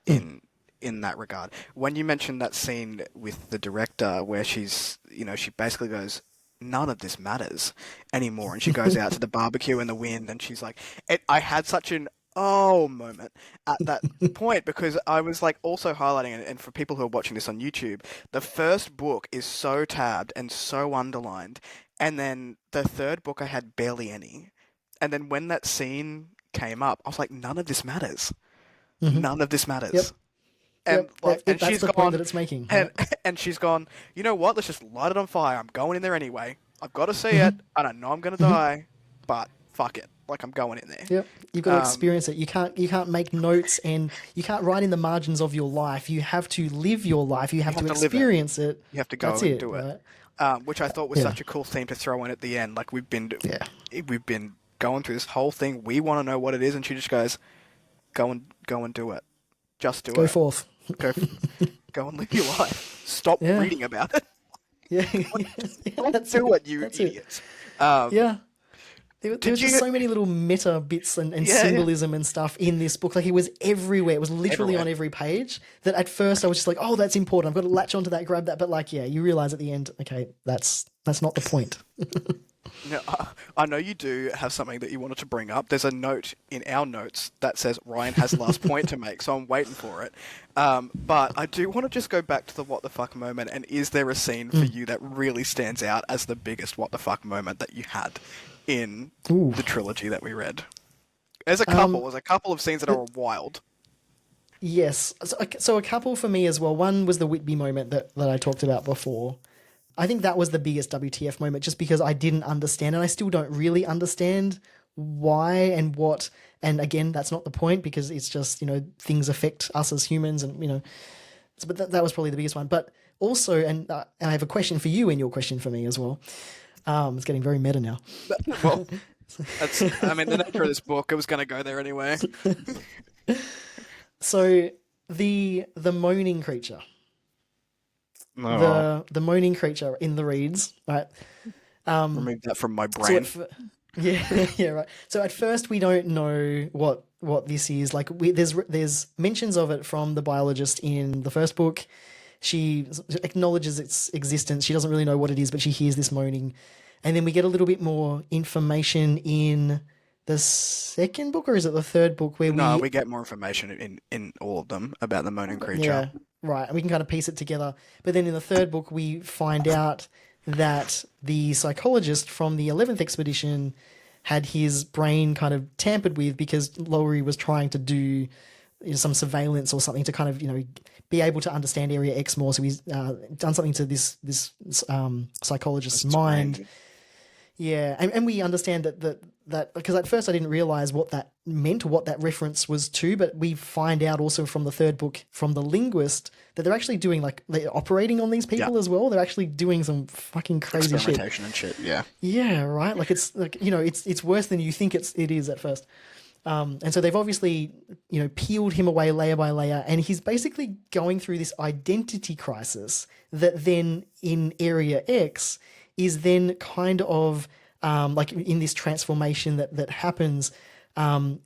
in that regard. When you mentioned that scene with the director where she's, she basically goes, none of this matters anymore, and she goes out to the barbecue in the wind, and she's like, I had such an oh moment at that point because I was like also highlighting it, and for people who are watching this on YouTube, the first book is so tabbed and so underlined, and then the third book I had barely any, and then when that scene came up, I was like, none of this matters. Mm-hmm. None of this matters. Yep. And Yep. and That's she's the gone, point that it's making. Right? and she's gone, you know what? Let's just light it on fire. I'm going in there anyway. I've got to see it. I don't know I'm going to die, but fuck it. Like I'm going in there. Yep. You've got to experience it. You can't make notes and you can't write in the margins of your life. You have to live your life. You have to experience it. You have to go and do it. Right? Which I thought was such a cool theme to throw in at the end. Like we've been going through this whole thing. We want to know what it is, and she just goes, go and do it. Just do it. Go forth. Go and live your life. Stop reading about it. Yeah. Don't do it, you idiots. Yeah. There was just so many little meta bits and symbolism and stuff in this book. Like it was everywhere. It was literally on every page that at first I was just like, oh, that's important. I've got to latch onto that, grab that. But like, you realize at the end, okay, that's not the point. Now, I know you do have something that you wanted to bring up. There's a note in our notes that says Ryan has the last point to make, so I'm waiting for it. But I do want to just go back to the what the fuck moment, and is there a scene for you that really stands out as the biggest what the fuck moment that you had in Ooh. the trilogy that we read? There's a Um, couple. There's a couple of scenes that are wild. yes. So a couple for me as well. One was the Whitby moment that I talked about before. I think that was the biggest WTF moment just because I didn't understand and I still don't really understand why and what. And again, that's not the point because it's just, things affect us as humans and. But that was probably the biggest one. But also, and I have a question for you and your question for me as well. It's getting very meta now. Well, I mean, the nature of this book, it was going to go there anyway. So the moaning creature. Oh, The moaning creature in the reeds, right? remove that from my So brain. yeah, yeah, right. So at first we don't know what this is. Like there's mentions of it from the biologist in the first book. She acknowledges its existence. She doesn't really know what it is, but she hears this moaning, and then we get a little bit more information in the second book, or is it the third book where No, we we get more information in all of them about the moaning creature. yeah, right. And we can kind of piece it together. But then in the third book, we find out that the psychologist from the 11th expedition had his brain kind of tampered with because Lowry was trying to do some surveillance or something to kind of, be able to understand Area X more. So he's done something to this psychologist's It's mind. brain. Yeah, and we understand that because at first I didn't realize what that meant or what that reference was to, but we find out also from the third book from the linguist that they're actually doing they're operating on these Yeah, people as well. They're actually doing some fucking crazy shit. experimentation and shit. Yeah, Yeah, right. Like it's it's worse than you think it is at first. And so they've obviously, peeled him away layer by layer, and he's basically going through this identity crisis that then in Area X is then kind of like in this transformation that happens. And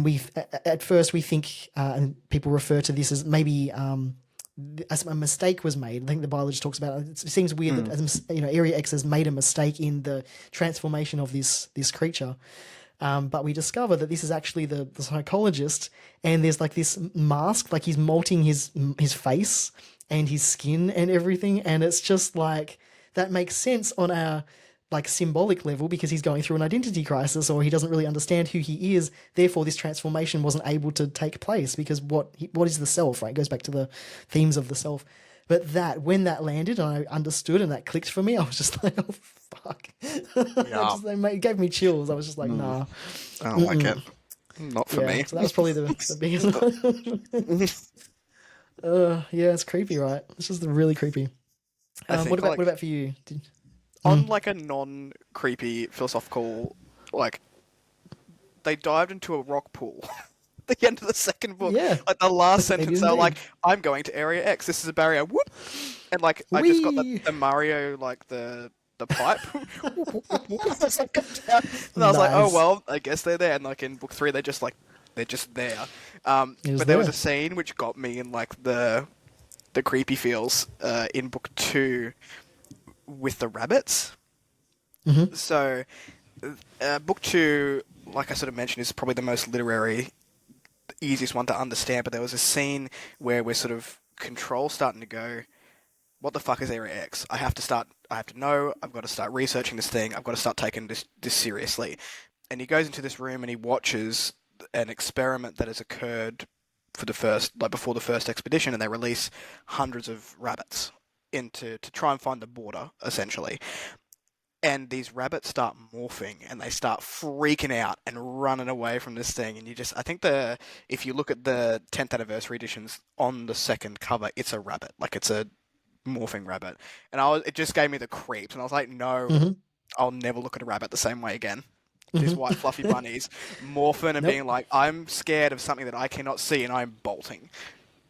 we at first we think, and people refer to this as maybe as a mistake was made. I think the biologist talks about it. It seems weird that Area X has made a mistake in the transformation of this creature. But we discover that this is actually the psychologist, and there's like this mask, like he's molting his face and his skin and everything, and it's just like that makes sense on a like symbolic level because he's going through an identity crisis or he doesn't really understand who he is. Therefore, this transformation wasn't able to take place because what is the self, right? It goes back to the themes of the self. But when that landed and I understood and that clicked for me, I was just like, oh, fuck. yeah. It gave me chills. I was just like, nah. I don't like it. Not for Yeah, me. so that was probably the biggest one. Yeah, it's creepy, right? It's just really creepy. I What think about like what about for you? on like a non-creepy philosophical, like they dived into a rock pool. At the end of the second book, Yeah, like the last they sentence, did they were like, indeed. "I'm going to Area X. This is a barrier." Whoop, and like I just got Wee! the Mario like the pipe. As I got down. And I was like, "Oh Nice. well, I guess they're there." And like in book three, they're just there. It was But there was there. a scene which got me in like the creepy feels in book two with the rabbits. Mm-hmm. So, book two, like I sort of mentioned, is probably the most literary, the easiest one to understand. But there was a scene where we're sort of control starting to go, what the fuck is Area X? I have to start. I have to know. I've got to start researching this thing. I've got to start taking this seriously. And he goes into this room and he watches an experiment that has occurred for the first, like before the first expedition, and they release hundreds of rabbits into to try and find the border, essentially. And these rabbits start morphing and they start freaking out and running away from this thing. And I think if you look at the 10th anniversary editions on the second cover, it's a rabbit, like it's a morphing rabbit. And it just gave me the creeps. And I was like, no, Mm-hmm. I'll never look at a rabbit the same way again. These white fluffy Mm-hmm. bunnies morphing and Nope. being like, I'm scared of something that I cannot see and I'm bolting.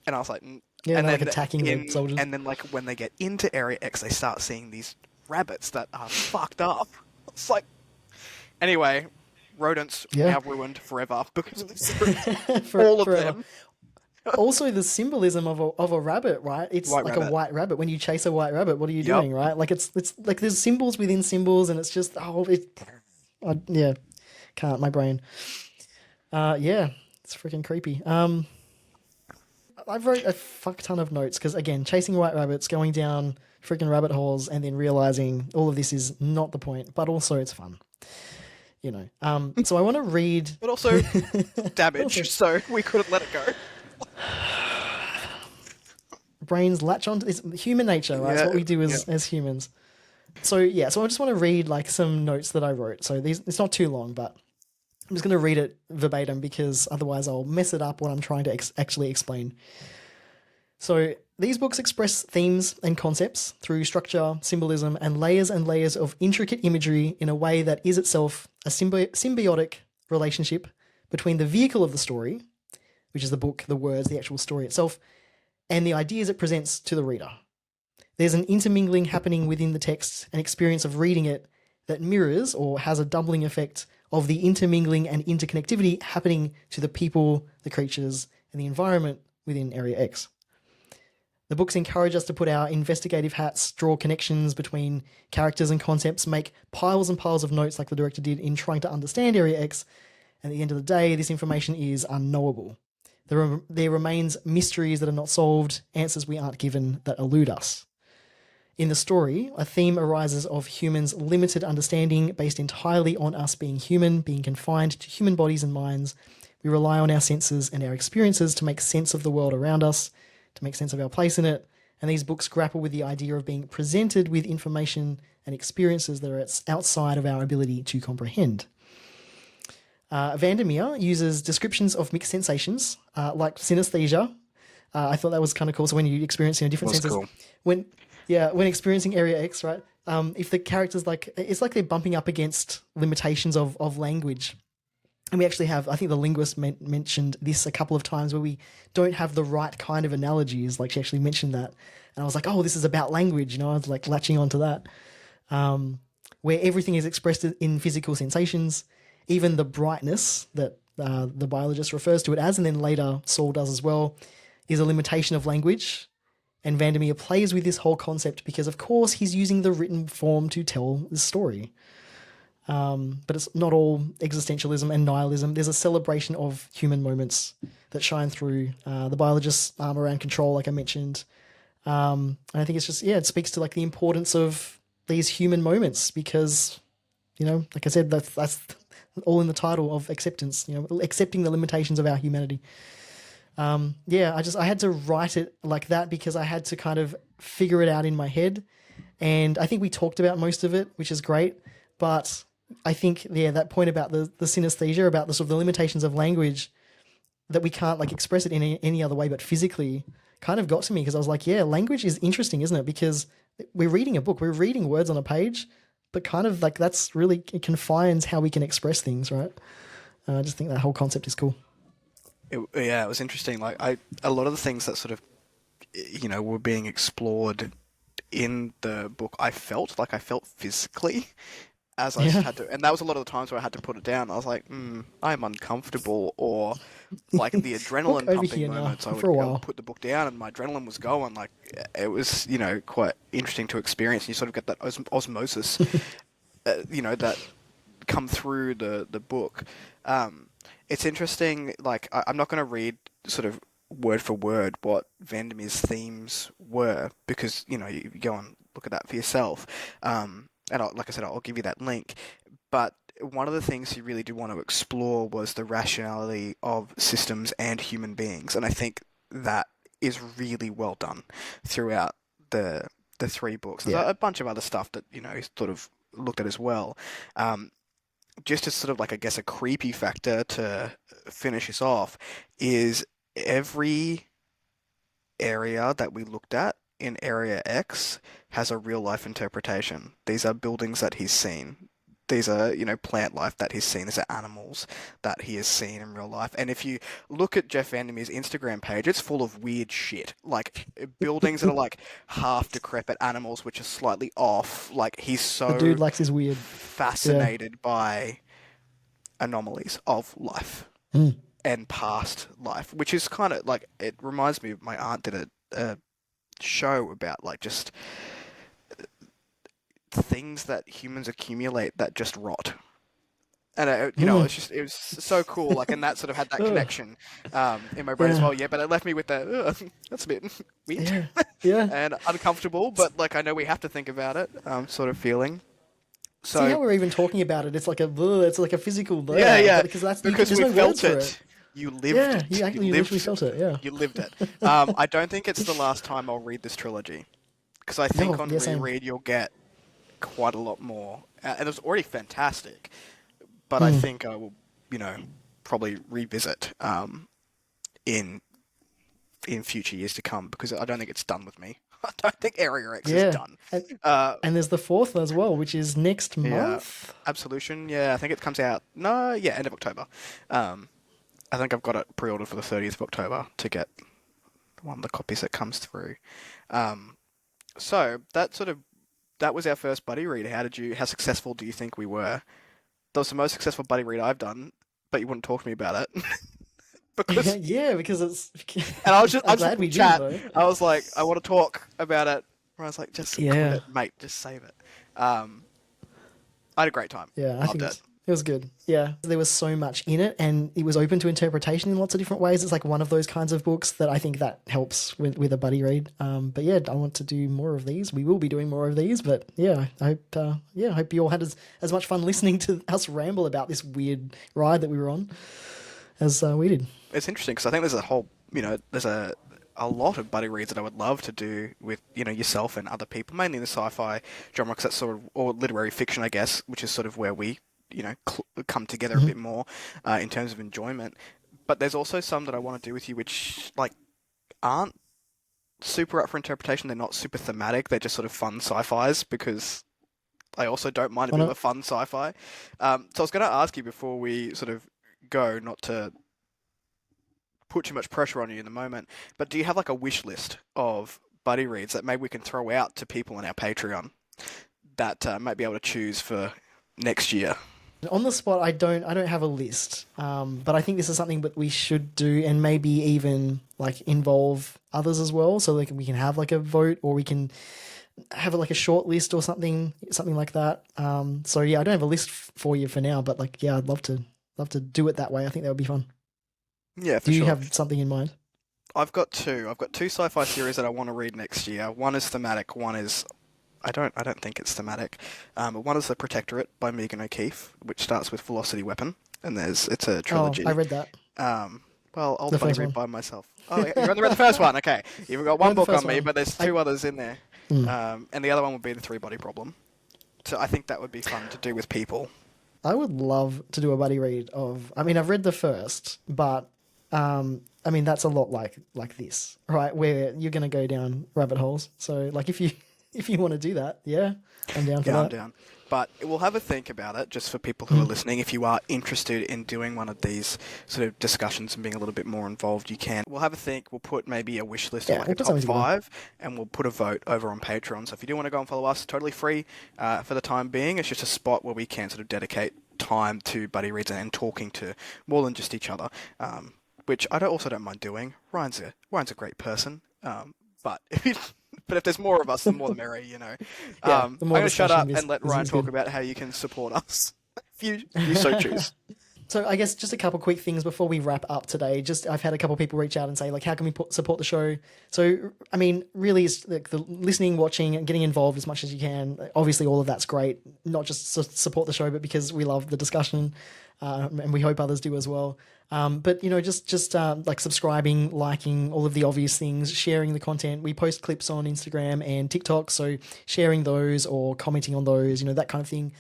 And I was like, Yeah, and they're like then attacking the soldiers. and then like when they get into Area X, they start seeing these rabbits that are fucked up. It's like, anyway, rodents Yeah. now ruined forever because of this. For, All of forever. them. Also the symbolism of a rabbit, right? It's White like a rabbit. white rabbit. When you chase a white rabbit, what are you Yep. doing, right? Like it's like there's symbols within symbols, and it's just yeah, can't my brain. Yeah, it's freaking creepy. I wrote a fuck ton of notes because again, chasing white rabbits, going down freaking rabbit holes, and then realizing all of this is not the point, but also it's fun, you know. So I want to read. But also Also, damage, so we couldn't let it go. brains latch on to it's human nature, right? It's Yeah, what we do yeah. as humans. So yeah, so I just want to read like some notes that I wrote. So these it's not too long, but I'm just going to read it verbatim because otherwise I'll mess it up when I'm trying to actually explain. So these books express themes and concepts through structure, symbolism, and layers of intricate imagery in a way that is itself a symbiotic relationship between the vehicle of the story, which is the book, the words, the actual story itself, and the ideas it presents to the reader. There's an intermingling happening within the text, an experience of reading it that mirrors or has a doubling effect of the intermingling and interconnectivity happening to the people, the creatures, and the environment within Area X. The books encourage us to put our investigative hats, draw connections between characters and concepts, make piles and piles of notes like the director did in trying to understand Area X, and at the end of the day, this information is unknowable. There remains mysteries that are not solved, answers we aren't given that elude us. In the story, a theme arises of humans' limited understanding based entirely on us being human, being confined to human bodies and minds. We rely on our senses and our experiences to make sense of the world around us, to make sense of our place in it, and these books grapple with the idea of being presented with information and experiences that are outside of our ability to comprehend. VanderMeer uses descriptions of mixed sensations, like synesthesia. I thought that was kind of cool. So when you experience different Was senses, cool. when when experiencing Area X, right? If the characters it's like they're bumping up against limitations of language. And we actually have, I think the linguist mentioned this a couple of times where we don't have the right kind of analogies. Like she actually mentioned that. And I was like, oh, this is about language. I was like latching onto that. Where everything is expressed in physical sensations, even the brightness that the biologist refers to it as, and then later Saul does as well, is a limitation of language. And VanderMeer plays with this whole concept because, of course, he's using the written form to tell the story. But it's not all existentialism and nihilism. There's a celebration of human moments that shine through the biologist's arm around control, like I mentioned. And I think it's just, it speaks to like the importance of these human moments because, like I said, that's all in the title of acceptance, accepting the limitations of our humanity. I had to write it like that because I had to kind of figure it out in my head. And I think we talked about most of it, which is great. But I think, that point about the synesthesia, about the sort of the limitations of language, that we can't like express it in any other way but physically, kind of got to me because I was like, language is interesting, isn't it? Because we're reading a book, we're reading words on a page, but kind of like that's really, it confines how we can express things, right? I just think that whole concept is cool. It was interesting. Like a lot of the things that sort of, were being explored in the book, I felt physically as I Yeah. had to, and that was a lot of the times where I had to put it down. I was like, I'm uncomfortable, or like the Book adrenaline over pumping here now moments. for a I would while. put the book down, and my adrenaline was going. Like it was, quite interesting to experience. You sort of get that osmosis, that come through the book. It's interesting. Like I'm not going to read sort of word for word what Vandermeer's themes were because you go and look at that for yourself. And like I said, I'll give you that link. But one of the things he really did want to explore was the rationality of systems and human beings, and I think that is really well done throughout the three books. There's Yeah. a bunch of other stuff that he's sort of looked at as well. Just as sort of like I guess a creepy factor to finish us off is every area that we looked at in Area X has a real life interpretation. These are buildings that he's seen. These are, plant life that he's seen. These are animals that he has seen in real life. And if you look at Jeff Vandermeer's Instagram page, it's full of weird shit. Like buildings that are like half decrepit animals which are slightly off. Like he's The dude so likes his weird. Yeah. fascinated by anomalies of life. Mm. and past life, which is kind of like it reminds me of my aunt did a show about like just things that humans accumulate that just rot. And Mm. it was so cool. Like, and that sort of had that Ugh. connection in my brain as Yeah. well. Yeah, but it left me with that's a bit weird Yeah. Yeah. and uncomfortable. But like, I know we have to think about it, sort of feeling. See So how we're even talking about it? It's like it's like a physical yeah, there, yeah, but because because there's we no words felt for it. it. You lived Yeah, it. You you literally lived. felt it. Yeah. You lived it. I don't think it's the last time I'll read this trilogy because I think No, on yeah, same. reread you'll get quite a lot more. And it was already fantastic, but I Mm. think I will, you know, probably revisit in future years to come because I don't think it's done with me. I don't think Area X is Yeah, done. and, Uh, and there's the fourth as well, which is next yeah, month. Absolution. Yeah, I think it comes out. No, yeah, end of October. Um, I think I've got it pre-ordered for the 30th of October to get one of the copies that comes through. Um, so that was our first buddy read. How successful do you think we were? That was the most successful buddy read I've done, but you wouldn't talk to me about it because. Yeah, because it's. And I I'm just glad wanted we to did chat. though. I was like, I want to talk about it. I was like, just quit Yeah, it, mate. Just save it. Um, I had a great time. yeah, I Loved think it. it was good. Yeah, there was so much in it, and it was open to interpretation in lots of different ways. It's like one of those kinds of books that I think that helps with a buddy read. But yeah, I want to do more of these. We will be doing more of these. But yeah, I hope you all had as much fun listening to us ramble about this weird ride that we were on as we did. It's interesting because I think there's a whole, there's a lot of buddy reads that I would love to do with, yourself and other people, mainly in the sci-fi genre, because that's sort of, or literary fiction, I guess, which is sort of where we, come together a Mm-hmm. bit more in terms of enjoyment. But there's also some that I want to do with you, which like aren't super up for interpretation. They're not super thematic. They're just sort of fun sci-fis because I also don't mind a Why bit of not? a fun sci-fi. So I was going to ask you before we sort of go, not to put too much pressure on you in the moment, but do you have like a wish list of buddy reads that maybe we can throw out to people on our Patreon that might be able to choose for next year? On the spot, I don't have a list, but I think this is something that we should do, and maybe even like involve others as well, so like we can have like a vote, or we can have like a short list or something like that. So yeah, I don't have a list for you for now, but like yeah, I'd love to do it that way. I think that would be fun. Yeah, for Do you sure. have something in mind? I've got two. I've got two sci-fi series that I want to read next year. One is thematic. One is I don't think it's thematic. But one is The Protectorate by Megan O'Keefe, which starts with Velocity Weapon, and it's a Oh, I trilogy. read that, Well, I'll the buddy first read one. by myself. Oh, you only read the first one. Okay, you've got I one read the book first on me, one. but there's I two others in there, mm, and the other one would be The Three Body Problem. So I think that would be fun to do with people. I would love to do a buddy read of. I mean, I've read the first, but I mean that's a lot like this, right? Where you're gonna go down rabbit holes. So like if you if you want to do that, yeah, I'm down for Yeah, I'm that. down. But we'll have a think about it, just for people who are Mm. listening. If you are interested in doing one of these sort of discussions and being a little bit more involved, you can. We'll have a think. We'll put maybe a wish list of Yeah, like we'll a put top something together. five, and we'll put a vote over on Patreon. So if you do want to go and follow us, totally free for the time being. It's just a spot where we can sort of dedicate time to buddy reads and talking to more than just each other, which also don't mind doing. Ryan's a great person, but but if there's more of us, the more the merrier. Yeah, I'm the more going to shut discussion up and let Ryan is talk good. about how you can support us if you so choose. So I guess just a couple quick things before we wrap up today. Just I've had a couple people reach out and say like, how can we support the show? So I mean, really, it's like the listening, watching, and getting involved as much as you can. Obviously, all of that's great. Not just support the show, but because we love the discussion, and we hope others do as well. But just like subscribing, liking, all of the obvious things, sharing the content. We post clips on Instagram and TikTok, so sharing those or commenting on those, that kind of thing.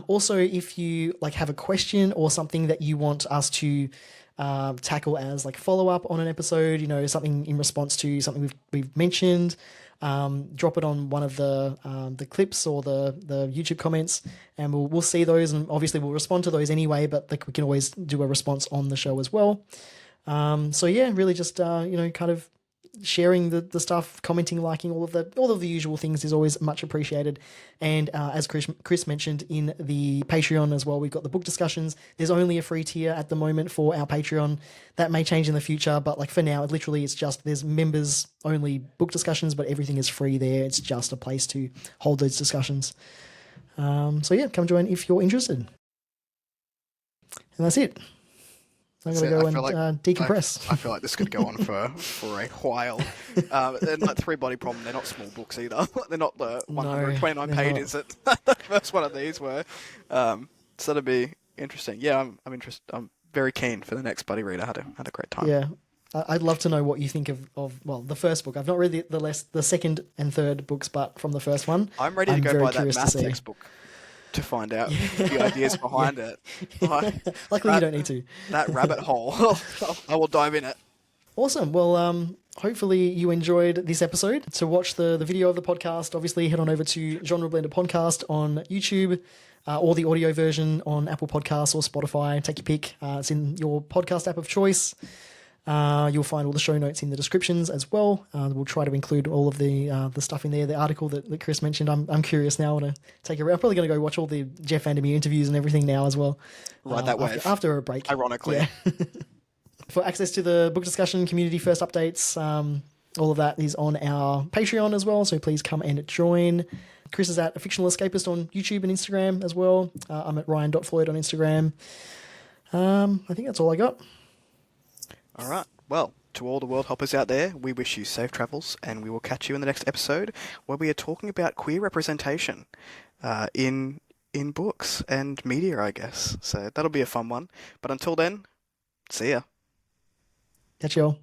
Also, if you like have a question or something that you want us to tackle as like follow up on an episode, something in response to something we've mentioned, drop it on one of the clips or the YouTube comments, and we'll see those, and obviously we'll respond to those anyway. But like we can always do a response on the show as well. So yeah, really just kind of sharing the stuff, commenting, liking, all of the usual things is always much appreciated. And as Kris mentioned in the Patreon as well, we've got the book discussions. There's only a free tier at the moment for our Patreon. That may change in the future, but like for now, it's just there's members only book discussions, but everything is free there. It's just a place to hold those discussions. So yeah, come join if you're interested. And that's it. I'm going to go and decompress. I feel like this could go on for a while. And like Three Body Problem, they're not small books either. They're not the 129 pages that the first one of these were. So that'd be interesting. Yeah, I'm interested. I'm very keen for the next buddy read. I had a great time. Yeah. I'd love to know what you think of the first book. I've not read the second and third books, but from the first one, I'm ready to go buy that math textbook to find out the ideas behind it. Luckily, you don't need to. That rabbit hole, I will dive in it. Awesome. Well, hopefully you enjoyed this episode. To watch the video of the podcast, obviously head on over to Genre Blender Podcast on YouTube, or the audio version on Apple Podcasts or Spotify. Take your pick. It's in your podcast app of choice. You'll find all the show notes in the descriptions as well. We'll try to include all of the stuff in there. The article that Kris mentioned, I'm curious now. I want to take a read. I'm probably going to go watch all the Jeff VanderMeer interviews and everything now as well. Ride that wave. After a break. Ironically. Yeah. For access to the book discussion, community first updates, all of that is on our Patreon as well. So please come and join. Kris is at A Fictional Escapist on YouTube and Instagram as well. I'm at Ryan.Floyd on Instagram. I think that's all I got. All right. Well, to all the world hoppers out there, we wish you safe travels, and we will catch you in the next episode where we are talking about queer representation in books and media, I guess. So that'll be a fun one. But until then, see ya. Catch y'all.